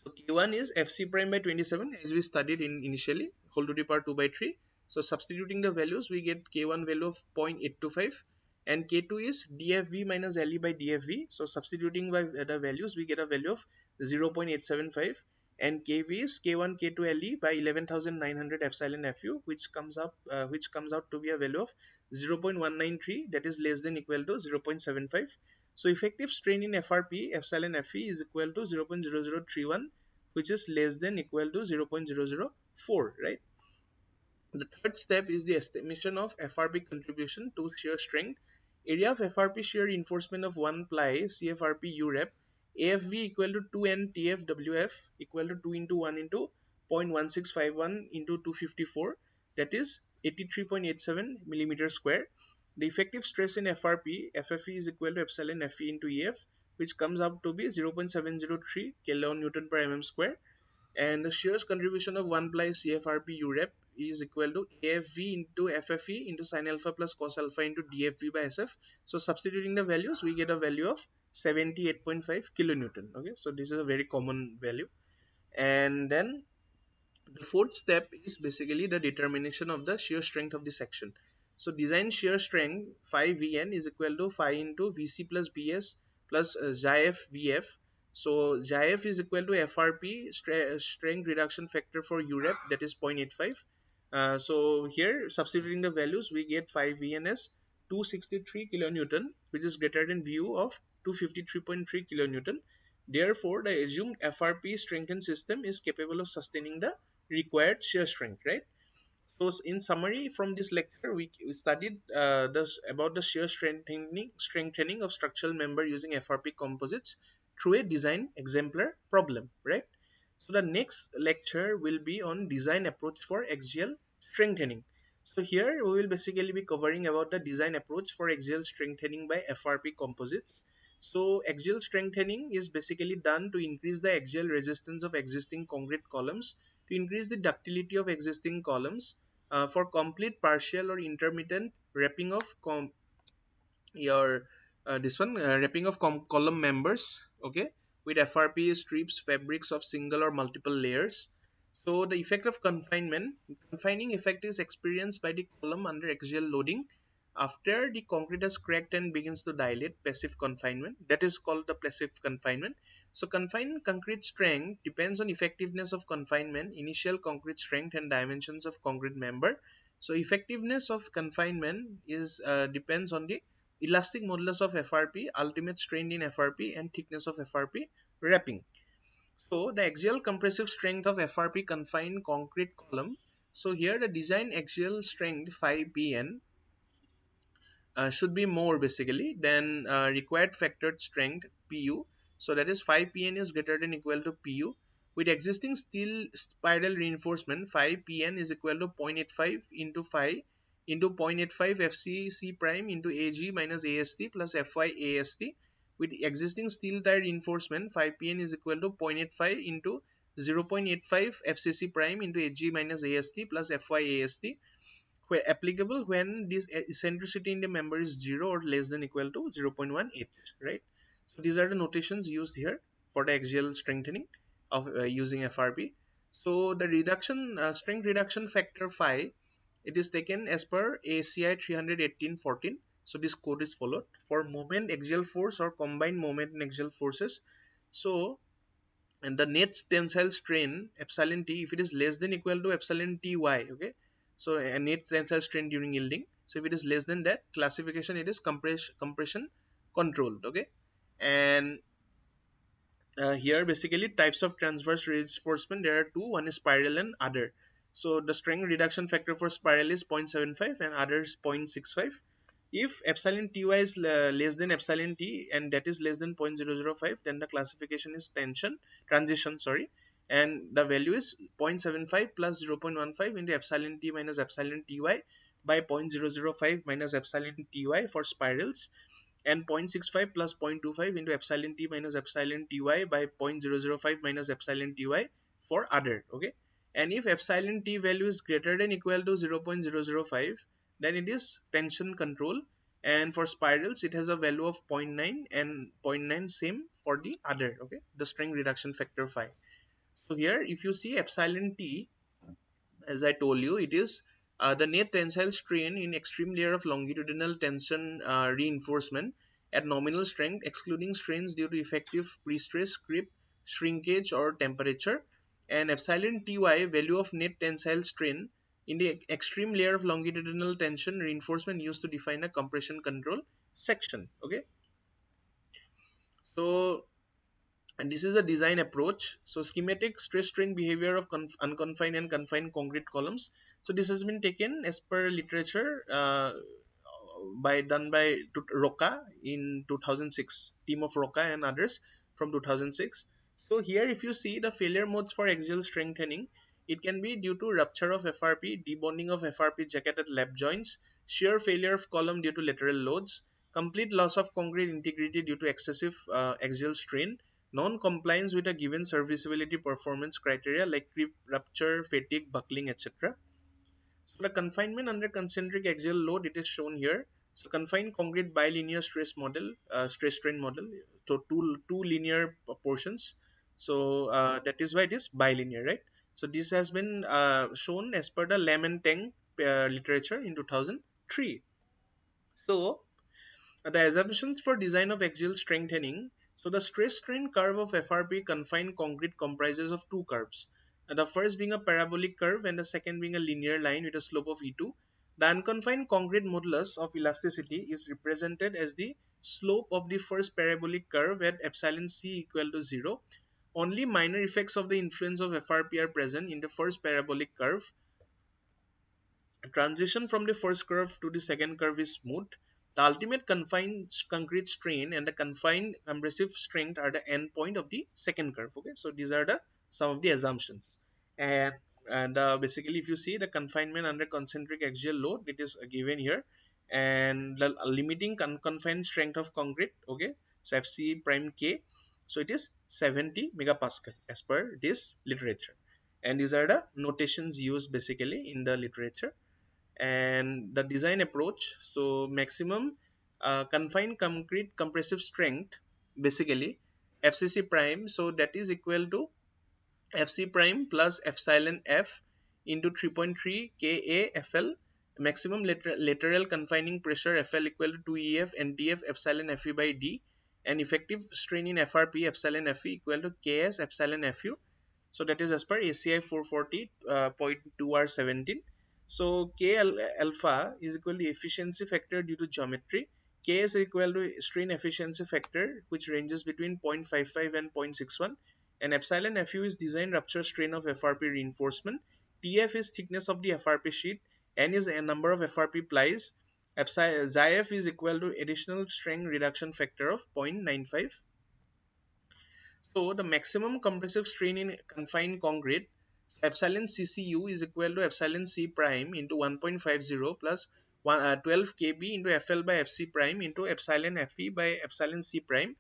So K1 is Fc prime by 27 as we studied in initially, whole to the power 2 by 3. So substituting the values, we get K1 value of 0.825, and K2 is DFV minus Le by DFV. So substituting by the values, we get a value of 0.875, and Kv is K1 K2 Le by 11,900 epsilon Fu, which comes out to be a value of 0.193, that is less than equal to 0.75. So effective strain in FRP epsilon Fe is equal to 0.0031, which is less than equal to 0.004, right? The third step is the estimation of FRP contribution to shear strength. Area of FRP shear reinforcement of one ply CFRP UREP, AFV equal to 2N TFWF equal to 2 into 1 into 0.1651 into 254, that is 83.87 millimeter square. The effective stress in FRP FFE is equal to epsilon Fe into EF, which comes up to be 0.703 kilonewton per mm square, and the shear's contribution of one ply CFRP UREP is equal to AFV into FFE into sin alpha plus cos alpha into DFV by SF. So substituting the values, we get a value of 78.5 kilonewton. Okay, so this is a very common value. And then the fourth step is basically the determination of the shear strength of the section. So design shear strength 5Vn is equal to 5 into Vc plus Vs plus XIF Vf. So XIF is equal to FRP strength reduction factor for UREP, that is 0.85. So here substituting the values, we get 5Vn as 263 kilonewton, which is greater than Vu of 253.3 kilonewton. Therefore, the assumed FRP strengthened system is capable of sustaining the required shear strength, right? So in summary, from this lecture, we studied about the shear strengthening of structural member using FRP composites through a design exemplar problem, right? So the next lecture will be on design approach for axial strengthening. So here we will basically be covering about the design approach for axial strengthening by FRP composites. So axial strengthening is basically done to increase the axial resistance of existing concrete columns, to increase the ductility of existing columns, for complete, partial or intermittent wrapping of your this one wrapping of column members, okay, with FRP strips fabrics of single or multiple layers. So the effect of confining effect is experienced by the column under axial loading after the concrete has cracked and begins to dilate. Passive confinement, that is called the passive confinement. So confined concrete strength depends on effectiveness of confinement, initial concrete strength and dimensions of concrete member. So effectiveness of confinement is depends on the elastic modulus of FRP, ultimate strain in FRP and thickness of FRP wrapping. So the axial compressive strength of FRP confined concrete column. So here the design axial strength 5 pn should be more basically than required factored strength Pu. So that is 5 pn is greater than equal to Pu. With existing steel spiral reinforcement, 5 pn is equal to 0.85 into 5 into 0.85 FCC prime into Ag minus AST plus Fy AST. With existing steel tie reinforcement, 5 pn is equal to 0.85 into 0.85 FCC prime into Ag minus AST plus Fy AST, where applicable when this eccentricity in the member is 0 or less than equal to 0.18, right? So these are the notations used here for the axial strengthening of using FRP. So the reduction strength reduction factor phi, it is taken as per ACI 318-14. So this code is followed for moment axial force or combined moment and axial forces. So and the net tensile strain epsilon t, if it is less than equal to epsilon ty, okay, so a net tensile strain during yielding, so if it is less than that classification, it is compression controlled, okay. And here basically types of transverse reinforcement, there are two, one is spiral and other. So the strength reduction factor for spiral is 0.75 and other is 0.65. If epsilon ty is less than epsilon t and that is less than 0.005, then the classification is transition, sorry, and the value is 0.75 plus 0.15 into epsilon t minus epsilon ty by 0.005 minus epsilon ty for spirals, and 0.65 plus 0.25 into epsilon t minus epsilon ty by 0.005 minus epsilon ty for other, okay. And if epsilon t value is greater than equal to 0.005, then it is tension control, and for spirals it has a value of 0.9 and 0.9 same for the other, okay, the strength reduction factor phi. So here if you see epsilon t, as I told you, it is the net tensile strain in extreme layer of longitudinal tension reinforcement at nominal strength, excluding strains due to effective pre-stress, creep, shrinkage or temperature, and epsilon ty value of net tensile strain in the extreme layer of longitudinal tension reinforcement used to define a compression control section, okay. So and this is a design approach. So schematic stress strain behavior of unconfined and confined concrete columns. So this has been taken as per literature done by Roca in 2006, team of Roca and others from 2006. So here if you see the failure modes for axial strengthening, it can be due to rupture of FRP, debonding of FRP jacket at lap joints, shear failure of column due to lateral loads, complete loss of concrete integrity due to excessive axial strain, non-compliance with a given serviceability performance criteria like creep, rupture, fatigue, buckling, etc. So the confinement under concentric axial load, it is shown here. So confined concrete bilinear stress strain model. So two linear portions. So that is why it is bilinear, right? So this has been shown as per the Lam and Teng literature in 2003. So the assumptions for design of axial strengthening. So the stress strain curve of FRP confined concrete comprises of two curves. The first being a parabolic curve and the second being a linear line with a slope of E2. The unconfined concrete modulus of elasticity is represented as the slope of the first parabolic curve at epsilon c equal to 0. Only minor effects of the influence of FRP are present in the first parabolic curve. Transition from the first curve to the second curve is smooth. The ultimate confined concrete strain and the confined compressive strength are the end point of the second curve. Okay, so these are the some of the assumptions. And basically, if you see the confinement under concentric axial load, it is given here, and the limiting confined strength of concrete. Okay, so FC prime K, so it is 70 megapascal as per this literature, and these are the notations used basically in the literature. And the design approach, so maximum confined concrete compressive strength, basically FCC prime, so that is equal to FC prime plus epsilon f into 3.3 Ka FL. Maximum lateral confining pressure FL equal to 2 EF NTF epsilon FE by D, and effective strain in FRP epsilon FE equal to Ks epsilon FU. So that is as per ACI 440.2R17. So K alpha is equal to efficiency factor due to geometry. K is equal to strain efficiency factor, which ranges between 0.55 and 0.61. And epsilon Fu is design rupture strain of FRP reinforcement. TF is thickness of the FRP sheet. N is a number of FRP plies. Xi F is equal to additional strength reduction factor of 0.95. So the maximum compressive strain in confined concrete, epsilon CCU is equal to epsilon C prime into 1.50 plus 12 kb into FL by FC prime into epsilon FE by epsilon C prime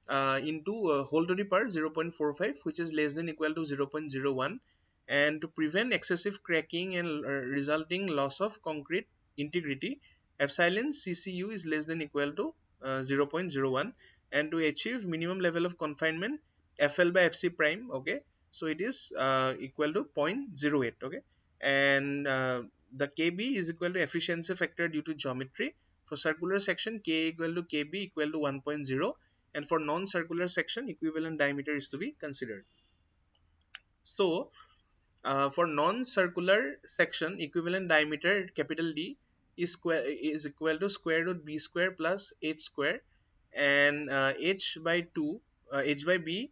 into whole to the power 0.45, which is less than equal to 0.01. And to prevent excessive cracking and resulting loss of concrete integrity, epsilon CCU is less than equal to 0.01. And to achieve minimum level of confinement, FL by FC prime, okay, so it is equal to 0.08. Okay, and the KB is equal to efficiency factor due to geometry. For circular section, K equal to KB equal to 1.0, and for non-circular section, equivalent diameter is to be considered. So for non-circular section, equivalent diameter capital D is equal to square root b square plus h square, and h by 2 h by b.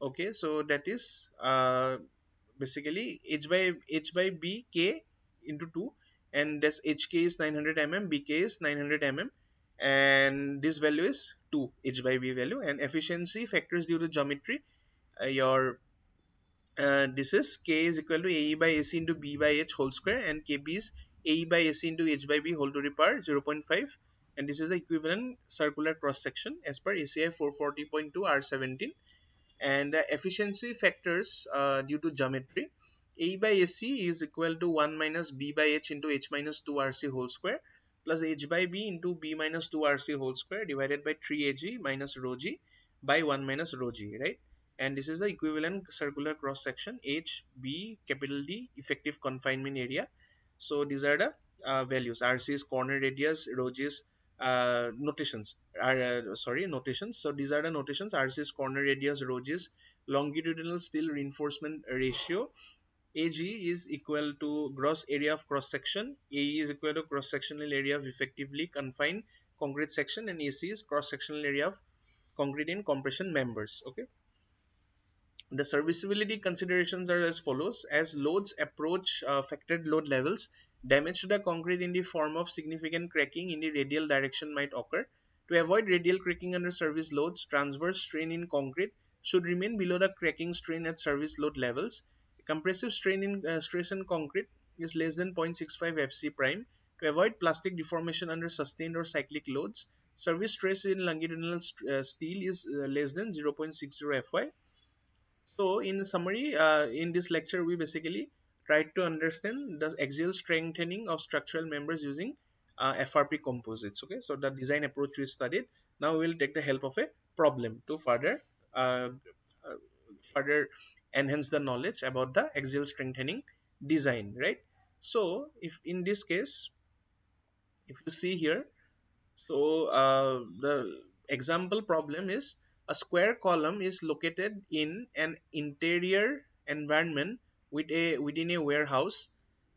Okay, so that is basically h by b k into 2, and this hk is 900 mm, bk is 900 mm, and this value is 2 h by b value. And efficiency factors due to geometry, your this is K is equal to AE by AC into B by H whole square, and KB is AE by AC into H by B whole to the power 0.5, and this is the equivalent circular cross section as per ACI 440.2 R17. And efficiency factors due to geometry, A by AC is equal to 1 minus B by H into H minus 2 RC whole square plus H by B into B minus 2 RC whole square divided by 3 AG minus rho G by 1 minus rho G, right? And this is the equivalent circular cross section H, B, capital D, effective confinement area. So these are the values. RC is corner radius, rho G is notations are notations. So these are the notations. RC is corner radius, rho G is longitudinal steel reinforcement ratio. AG is equal to gross area of cross section. AE is equal to cross sectional area of effectively confined concrete section, and AC is cross sectional area of concrete in compression members. Okay. The serviceability considerations are as follows. As loads approach factored load levels, damage to the concrete in the form of significant cracking in the radial direction might occur. To avoid radial cracking under service loads, transverse strain in concrete should remain below the cracking strain at service load levels. Compressive strain in stress in concrete is less than 0.65 FC prime. To avoid plastic deformation under sustained or cyclic loads, service stress in longitudinal steel is less than 0.60 Fy. So in summary, in this lecture, we basically tried to understand the axial strengthening of structural members using FRP composites. Okay, so the design approach we studied. Now we will take the help of a problem to uh, further enhance the knowledge about the axial strengthening design, right? So if in this case, if you see here, so the example problem is a square column is located in an interior environment within a warehouse.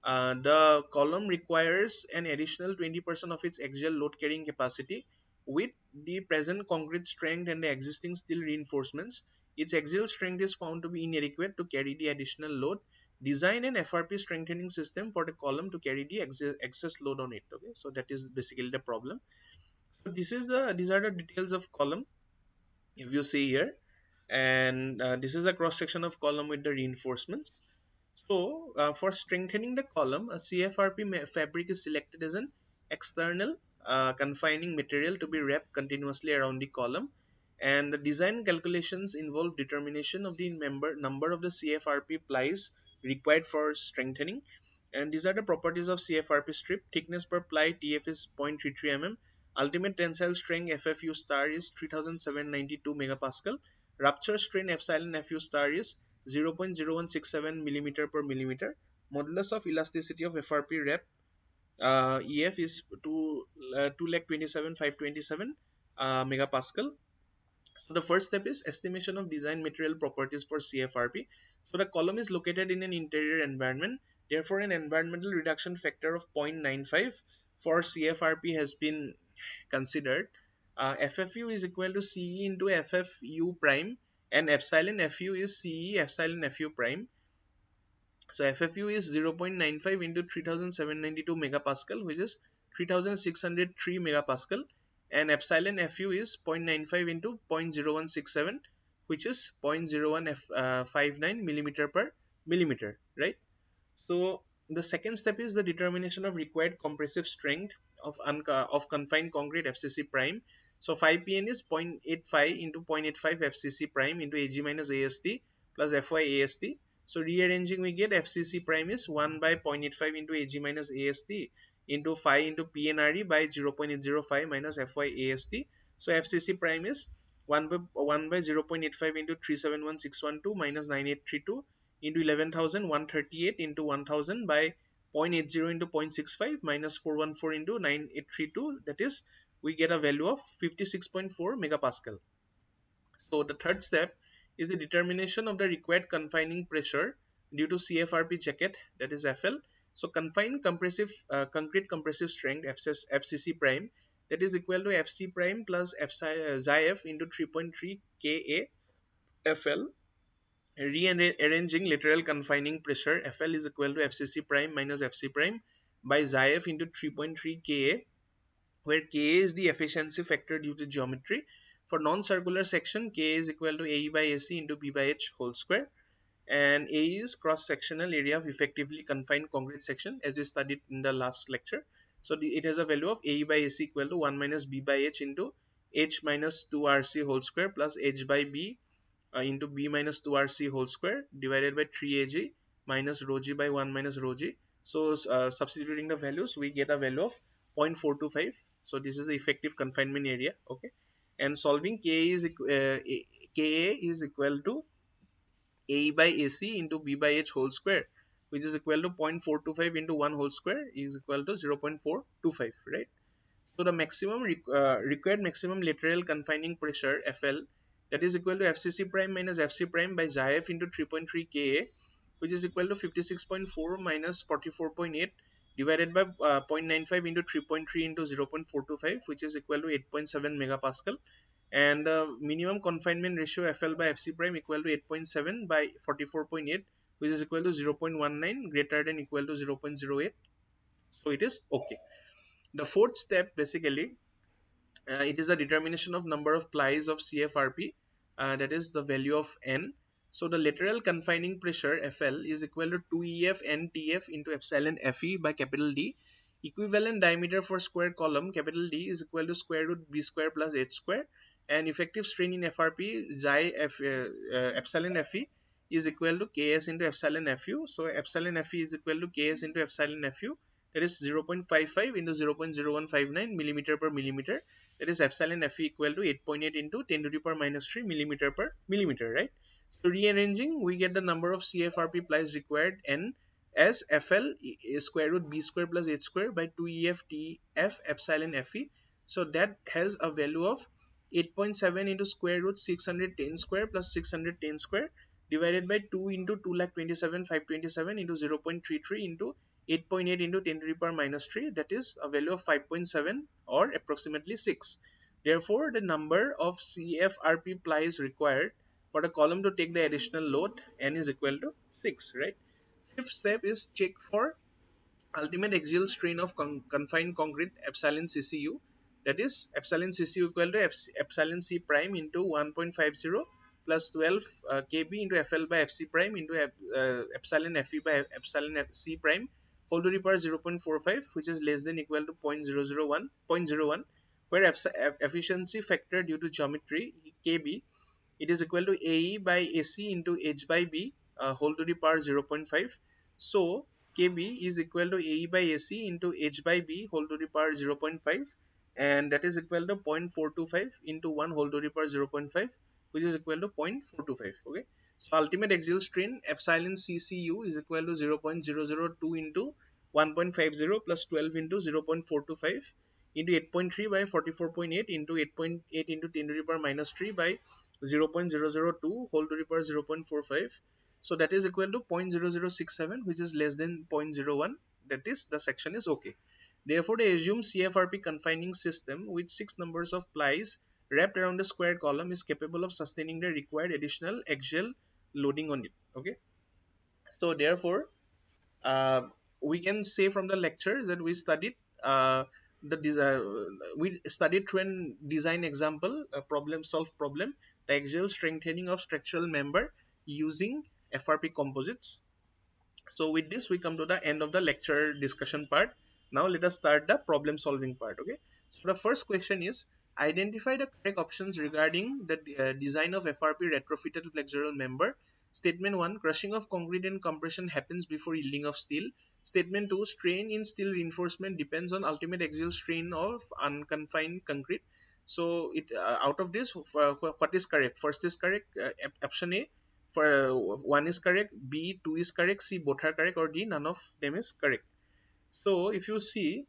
The column requires an additional 20% of its axial load carrying capacity. With the present concrete strength and the existing steel reinforcements, its axial strength is found to be inadequate to carry the additional load. Design an FRP strengthening system for the column to carry the excess load on it. Okay, so that is basically the problem. So these are the details of column, if you see here, and this is a cross section of column with the reinforcements. So, for strengthening the column, a CFRP fabric is selected as an external confining material to be wrapped continuously around the column. And the design calculations involve determination of the number of the CFRP plies required for strengthening. And these are the properties of CFRP strip. Thickness per ply TF is 0.33 mm. Ultimate tensile strength FFU star is 3792 megapascal. Rupture strain epsilon FU star is 0.0167 millimeter per millimeter. Modulus of elasticity of FRP rep EF is 2,27,527 megapascal. So the first step is estimation of design material properties for CFRP. So the column is located in an interior environment. Therefore, an environmental reduction factor of 0.95 for CFRP has been considered. FFU is equal to CE into FFU prime, and epsilon FU is CE epsilon FU prime. So FFU is 0.95 into 3792 megapascal, which is 3603 megapascal, and epsilon FU is 0.95 into 0.0167, which is 0.0159 millimeter per millimeter, right? So the second step is the determination of required compressive strength of confined concrete FCC prime. So 5PN is 0.85 into 0.85 FCC prime into AG minus AST plus FY AST. So rearranging, we get FCC prime is 1 by 0.85 into AG minus AST into 5 into PNRE by 0.805 minus FY AST. So FCC prime is 1 by 0.85 into 371612 minus 9832 into 11,138 into 1000 by 0.80 into 0.65 minus 414 into 9832. That is, we get a value of 56.4 megapascal. So the third step is the determination of the required confining pressure due to CFRP jacket, that is FL. So confined concrete compressive strength FCC prime, that is equal to FC prime plus XIF into 3.3 Ka FL. Rearranging lateral confining pressure FL is equal to FCC prime minus FC prime by XIF into 3.3 Ka, where Ka is the efficiency factor due to geometry. For non-circular section, Ka is equal to AE by AC into B by H whole square, and A is cross-sectional area of effectively confined concrete section, as we studied in the last lecture. So it has a value of AE by AC equal to 1 minus B by H into H minus 2 RC whole square plus H by B into B minus 2RC whole square divided by 3AG minus rho g by 1 minus rho g. So substituting the values, we get a value of 0.425. So this is the effective confinement area. Okay, and solving Ka is equal to A by AC into B by H whole square, which is equal to 0.425 into 1 whole square is equal to 0.425, right? So the required maximum lateral confining pressure FL, that is equal to FCC prime minus FC prime by XIF into 3.3 Ka, which is equal to 56.4 minus 44.8 divided by 0.95 into 3.3 into 0.425, which is equal to 8.7 megapascal. And the minimum confinement ratio FL by FC prime equal to 8.7 by 44.8, which is equal to 0.19 greater than equal to 0.08. So it is okay. The fourth step, basically, it is the determination of number of plies of CFRP, that is the value of N. So the lateral confining pressure FL is equal to 2EF NTF into epsilon FE by capital D. Equivalent diameter for square column capital D is equal to square root B square plus H square, and effective strain in FRP epsilon FE is equal to Ks into epsilon FU. So epsilon FE is equal to Ks into epsilon FU, that is 0.55 into 0.0159 millimeter per millimeter, that is epsilon Fe equal to 8.8 into 10 to the power minus 3 millimeter per millimeter, right? So rearranging, we get the number of CFRP plies required N as FL is square root B square plus H square by 2EF TF epsilon Fe. So that has a value of 8.7 into square root 610 square plus 610 square divided by 2 into 2,27,527 into 0.33 into 8.8 into 10 to the power minus 3, that is a value of 5.7 or approximately 6. Therefore, the number of CFRP plies required for the column to take the additional load N is equal to 6, right? Fifth step is check for ultimate axial strain of confined concrete epsilon CCU, that is epsilon CCU equal to epsilon C prime into 1.50 plus 12 kb into FL by FC prime into epsilon FE by epsilon C prime whole to the power 0.45, which is less than equal to 0.001, where efficiency factor due to geometry kb, it is equal to AE by AC into H by B whole to the power 0.5. So KB is equal to AE by AC into H by B whole to the power 0.5, and that is equal to 0.425 into 1 whole to the power 0.5, which is equal to 0.425. Okay. So ultimate axial strain epsilon CCU is equal to 0.002 into 1.50 plus 12 into 0.425 into 8.3 by 44.8 into 8.8 into 10 to the power minus 3 by 0.002 whole to the power 0.45. So that is equal to 0.0067, which is less than 0.01. That is, the section is okay. Therefore, they assume CFRP confining system with 6 numbers of plies wrapped around a square column is capable of sustaining the required additional axial loading on it. Okay. So therefore, uh, we can say from the lecture that we studied we studied through an design example, a problem solved problem, the axial strengthening of structural member using FRP composites. So with this, we come to the end of the lecture discussion part. Now let us start the problem solving part. Okay. So the first question is, identify the correct options regarding the design of FRP retrofitted flexural member. Statement 1, crushing of concrete and compression happens before yielding of steel. Statement 2, strain in steel reinforcement depends on ultimate axial strain of unconfined concrete. So it out of this, what is correct? First is correct, option A. For 1 is correct, B 2 is correct, C both are correct, or D none of them is correct. So if you see,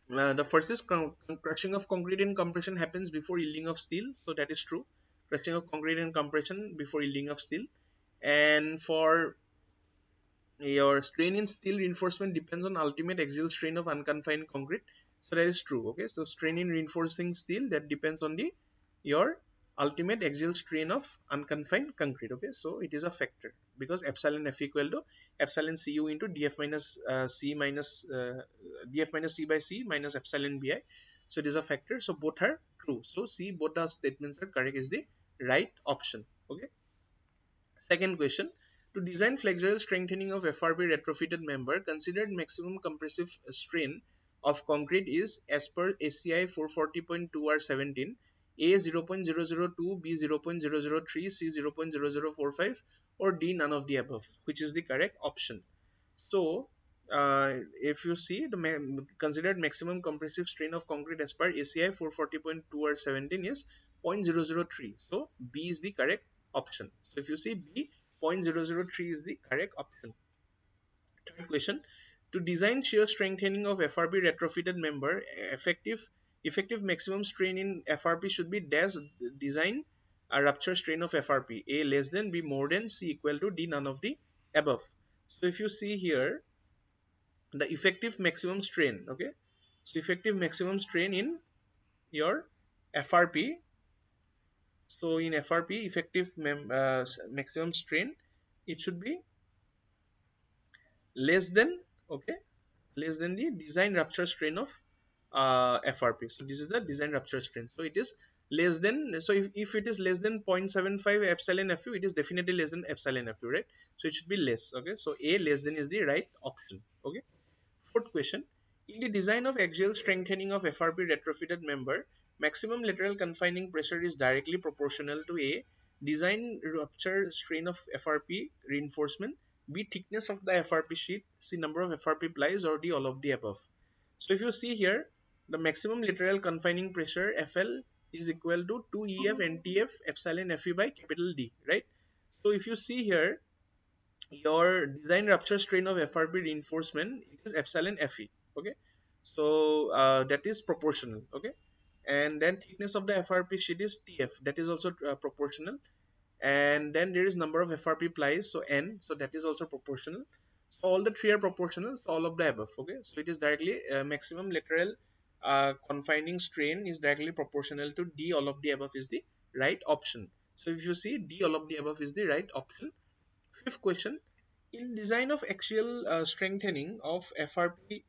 the first is crushing of concrete and compression happens before yielding of steel, so that is true. Crushing of concrete and compression before yielding of steel. And for your strain in steel reinforcement depends on ultimate axial strain of unconfined concrete, so that is true. Okay, so strain in reinforcing steel, that depends on the your ultimate axial strain of unconfined concrete. Okay, so it is a factor because epsilon F equal to epsilon Cu into df minus c minus df minus c by c minus epsilon bi, so it is a factor, so both are true. So C, both the statements are correct, is the right option. Okay. Second question. To design flexural strengthening of FRP retrofitted member, considered maximum compressive strain of concrete is as per ACI 440.2R17, A 0.002, B 0.003, C 0.0045, or D none of the above, which is the correct option. So, if you see the considered maximum compressive strain of concrete as per ACI 440.2R17 is 0.003. So, B is the correct option. So, if you see B, 0.003 is the correct option. Third question. To design shear strengthening of FRP retrofitted member, effective maximum strain in FRP should be dash design a rupture strain of FRP, A less than, B more than, C equal to, D none of the above. So if you see here, the effective maximum strain, okay, so effective maximum strain in your FRP, so in FRP effective maximum strain, it should be less than, okay, less than the design rupture strain of FRP. So this is the design rupture strain, so it is less than, so if it is less than 0.75 epsilon Fu, it is definitely less than epsilon Fu, right? So it should be less. Okay, so A less than is the right option. Okay. Fourth question. In the design of axial strengthening of FRP retrofitted member, maximum lateral confining pressure is directly proportional to A, design rupture strain of FRP reinforcement, B, thickness of the FRP sheet, C, number of FRP plies, or D, all of the above. So if you see here, the maximum lateral confining pressure FL is equal to 2EF NTF epsilon FE by capital D, right? So if you see here, your design rupture strain of FRP reinforcement, it is epsilon Fe. Okay, so that is proportional. Okay, and then thickness of the FRP sheet is TF, that is also proportional, and then there is number of FRP plies, so N, so that is also proportional. So all the three are proportional, so all of the above. Okay, so it is directly maximum lateral confining strain is directly proportional to D. All of the above is the right option. So if you see, D all of the above is the right option. Fifth question: in design of axial strengthening of FRP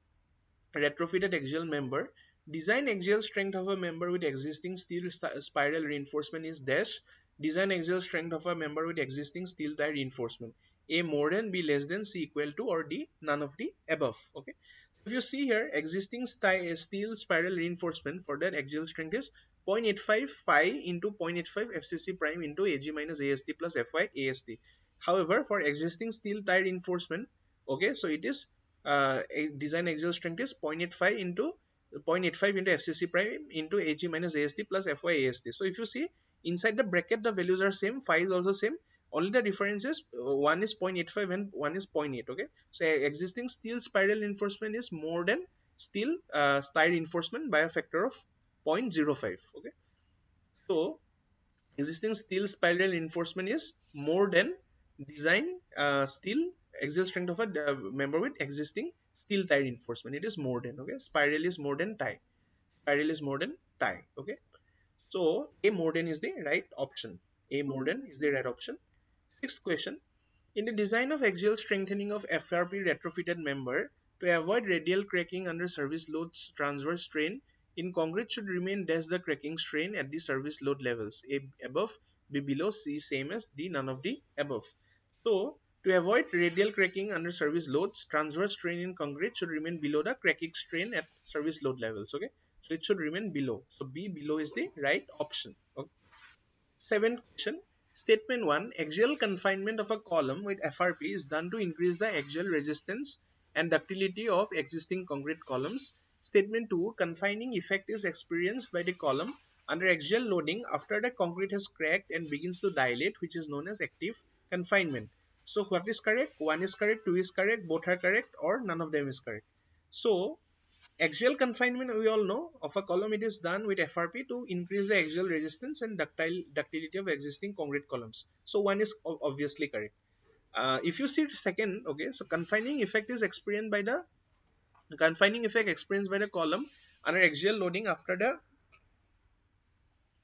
retrofitted axial member, design axial strength of a member with existing steel spiral reinforcement is dash. Design axial strength of a member with existing steel tie reinforcement. A more than, B less than, C equal to, or D none of the above. Okay. So if you see here, existing steel spiral reinforcement for that axial strength is 0.85 phi into 0.85 FCC prime into AG minus AST plus FY AST. However, for existing steel tie reinforcement, okay, so it is a design axial strength is 0.85 into 0.85 into FCC prime into AG minus AST plus FY AST. So if you see inside the bracket, the values are same, phi is also same. Only the difference is one is 0.85 and one is 0.8. Okay, so existing steel spiral reinforcement is more than steel tie reinforcement by a factor of 0.05. Okay, so existing steel spiral reinforcement is more than design steel axial strength of a member with existing steel tie reinforcement. It is more than. Okay, spiral is more than tie. Spiral is more than tie. Okay, so A more than is the right option. A more than is the right option. Sixth question: in the design of axial strengthening of FRP retrofitted member, to avoid radial cracking under service loads, transverse strain in concrete should remain dash the cracking strain at the service load levels. A above, B below, C same as, D none of the above. So to avoid radial cracking under service loads, transverse strain in concrete should remain below the cracking strain at service load levels. Okay, so it should remain below. So B below is the right option. Okay. Seventh question. Statement 1. Axial confinement of a column with FRP is done to increase the axial resistance and ductility of existing concrete columns. Statement 2. Confining effect is experienced by the column under axial loading after the concrete has cracked and begins to dilate, which is known as active confinement. So what is correct? 1 is correct, 2 is correct, both are correct, or none of them is correct. So axial confinement, we all know, of a column, it is done with FRP to increase the axial resistance and ductility of existing concrete columns. So one is obviously correct. If you see second, okay, so confining effect experienced by the column under axial loading after the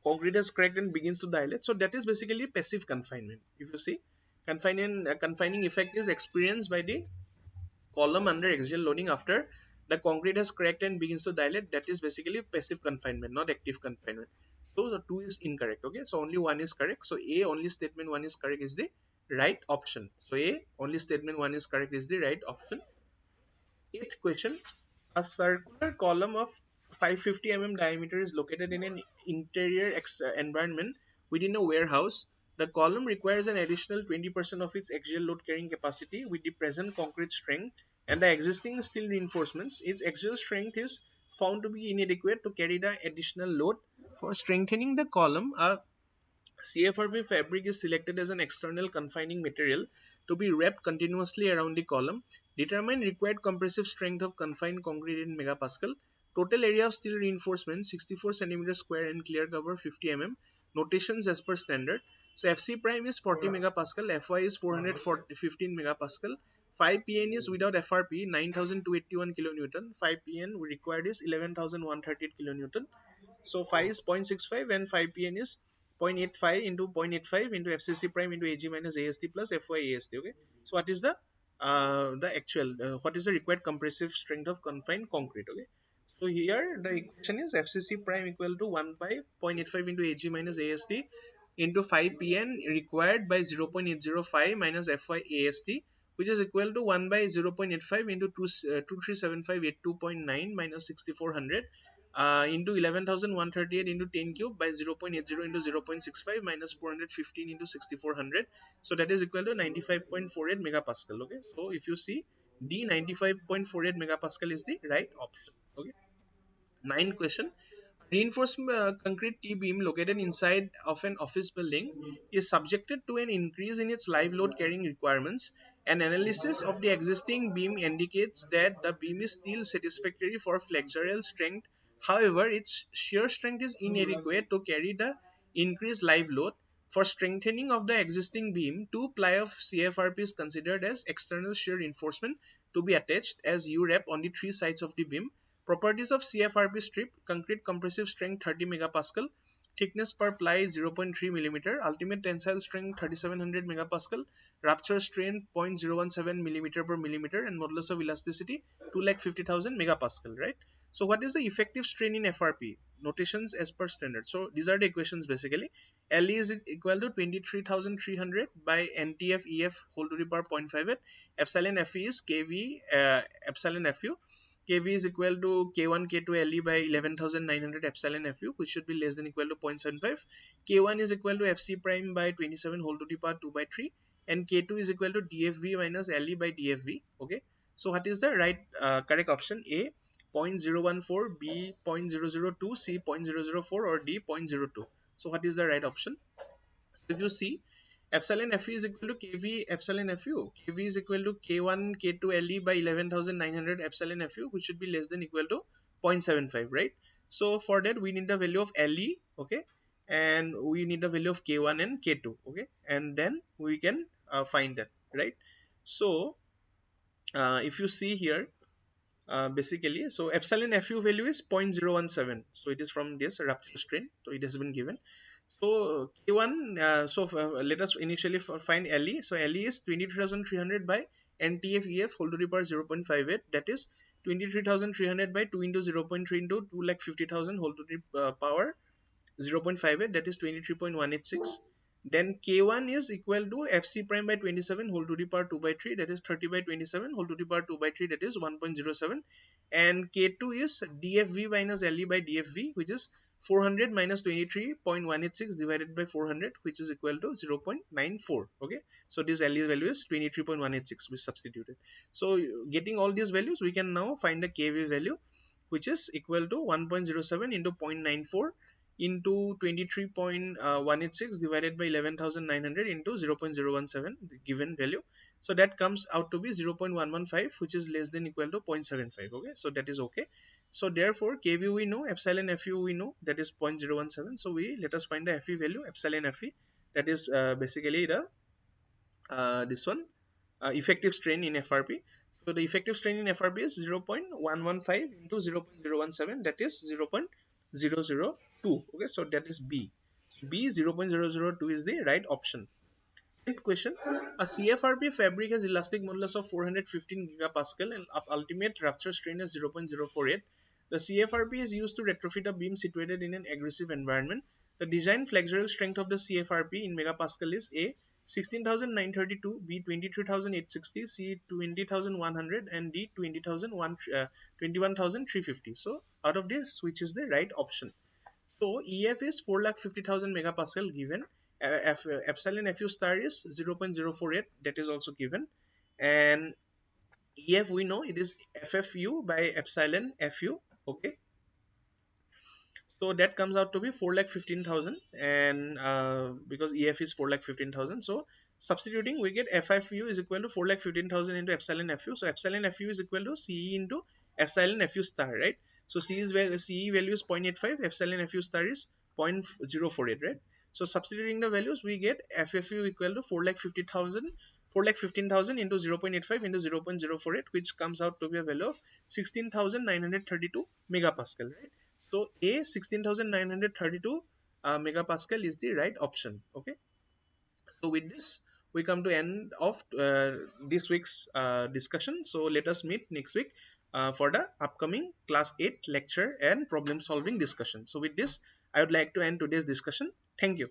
concrete is cracked and begins to dilate. So that is basically passive confinement. If you see, confining effect is experienced by the column under axial loading after the concrete has cracked and begins to dilate. That is basically passive confinement, not active confinement. So the 2 is incorrect. Okay, so only 1 is correct. So A only statement 1 is correct is the right option. So A only statement 1 is correct is the right option. Eighth question: a circular column of 550 diameter is located in an interior environment within a warehouse. The column requires an additional 20% of its axial load carrying capacity with the present concrete strength and the existing steel reinforcements. Its axial strength is found to be inadequate to carry the additional load. For strengthening the column, a CFRP fabric is selected as an external confining material to be wrapped continuously around the column. Determine required compressive strength of confined concrete in megapascal. Total area of steel reinforcement 64 cm square and clear cover 50 Notations as per standard. So FC prime is 40 megapascal, FY is 415 megapascal. 5 PN is without FRP 9281 kilonewton. 5 PN required is 11138 kilonewton. So phi is 0.65 and 5 PN is 0.85 into 0.85 into FCC prime into AG minus AST plus FY AST. Okay. So what is the actual what is the required compressive strength of confined concrete? Okay. So here the equation is FCC prime equal to 1 by 0.85 into AG minus AST into 5 PN required by 0.805 minus FY AST, which is equal to 1 by 0.85 into 237582.9 minus 6400 into 11,138 into 10 cube by 0.80 into 0.65 minus 415 into 6400. So that is equal to 95.48 megapascal. Okay, so if you see, D 95.48 megapascal is the right option. Okay. Ninth question: reinforced concrete T-beam located inside of an office building is subjected to an increase in its live load carrying requirements. An analysis of the existing beam indicates that the beam is still satisfactory for flexural strength. However, its shear strength is inadequate to carry the increased live load. For strengthening of the existing beam, 2 ply of CFRP is considered as external shear reinforcement to be attached as U-wrap on the 3 sides of the beam. Properties of CFRP strip: concrete compressive strength 30 megapascal, thickness per ply 0.3 millimeter, ultimate tensile strength 3700 megapascal, rupture strain 0.017 millimeter per millimeter, and modulus of elasticity 2,50,000 megapascal, right? So what is the effective strain in FRP? Notations as per standard. So these are the equations basically. LE is equal to 23,300 by NTF EF whole to the power 0.58. Epsilon FE is KV epsilon FU. KV is equal to K1 K2 LE by 11,900 epsilon FU, which should be less than equal to 0.75. K1 is equal to FC prime by 27 whole to the power 2 by 3, and K2 is equal to DFV minus LE by DFV. Okay, so what is the right correct option? A 0.014, B 0.002, C 0.004, or D 0.02. So what is the right option? So if you see, epsilon Fe is equal to Kv epsilon Fu. Kv is equal to K1 K2 Le by 11,900 epsilon Fu, which should be less than equal to 0.75, right? So for that we need the value of Le, okay, and we need the value of K1 and K2, okay, and then we can find that, right? So if you see here, basically, so epsilon Fu value is 0.017, so it is from this rupture strain, so it has been given. So K1, let us initially find Le. So Le is 23,300 by NTF EF whole to the power 0.58, that is 23,300 by 2 into 0.3 into 2,50,000 whole to the power 0.58, that is 23.186. Then K1 is equal to FC prime by 27 whole to the power 2 by 3, that is 30 by 27 whole to the power 2 by 3, that is 1.07. And K2 is DFV minus LE by DFV, which is 400 minus 23.186 divided by 400, which is equal to 0.94. Okay, so this LE value is 23.186, we substituted. So getting all these values, we can now find the KV value, which is equal to 1.07 into 0.94 into 23.186 divided by 11,900 into 0.017, the given value. So that comes out to be 0.115, which is less than equal to 0.75. Okay, so that is okay. So therefore KV we know, epsilon Fu we know, that is 0.017. So let us find the Fe value, epsilon Fe, that is basically the this one, effective strain in FRP. So the effective strain in FRP is 0.115 into 0.017, that is 0.002. Okay, so that is B. B 0.002 is the right option. Second question: a CFRP fabric has elastic modulus of 415 gigapascal and ultimate rupture strain is 0.048. The CFRP is used to retrofit a beam situated in an aggressive environment. The design flexural strength of the CFRP in megapascal is A 16,932, B 23,860, C 20,100, and D 21,350. So out of this, which is the right option? So EF is 4,50,000 megapascal given. Epsilon Fu star is 0.048, that is also given. And EF we know it is FFU by epsilon Fu. Okay, so that comes out to be 4,15,000, and because EF is 4,15,000, so substituting we get FFU is equal to 4,15,000 into epsilon Fu. So epsilon Fu is equal to CE into epsilon Fu star, right? So CE value is 0.85, epsilon Fu star is 0.048, right? So substituting the values, we get FFU equal to 4,15,000 into 0.85 into 0.048, which comes out to be a value of 16,932 megapascal, right? So A 16,932 megapascal is the right option. Okay. So with this, we come to end of this week's discussion. So let us meet next week for the upcoming class 8 lecture and problem solving discussion. So with this, I would like to end today's discussion. Thank you.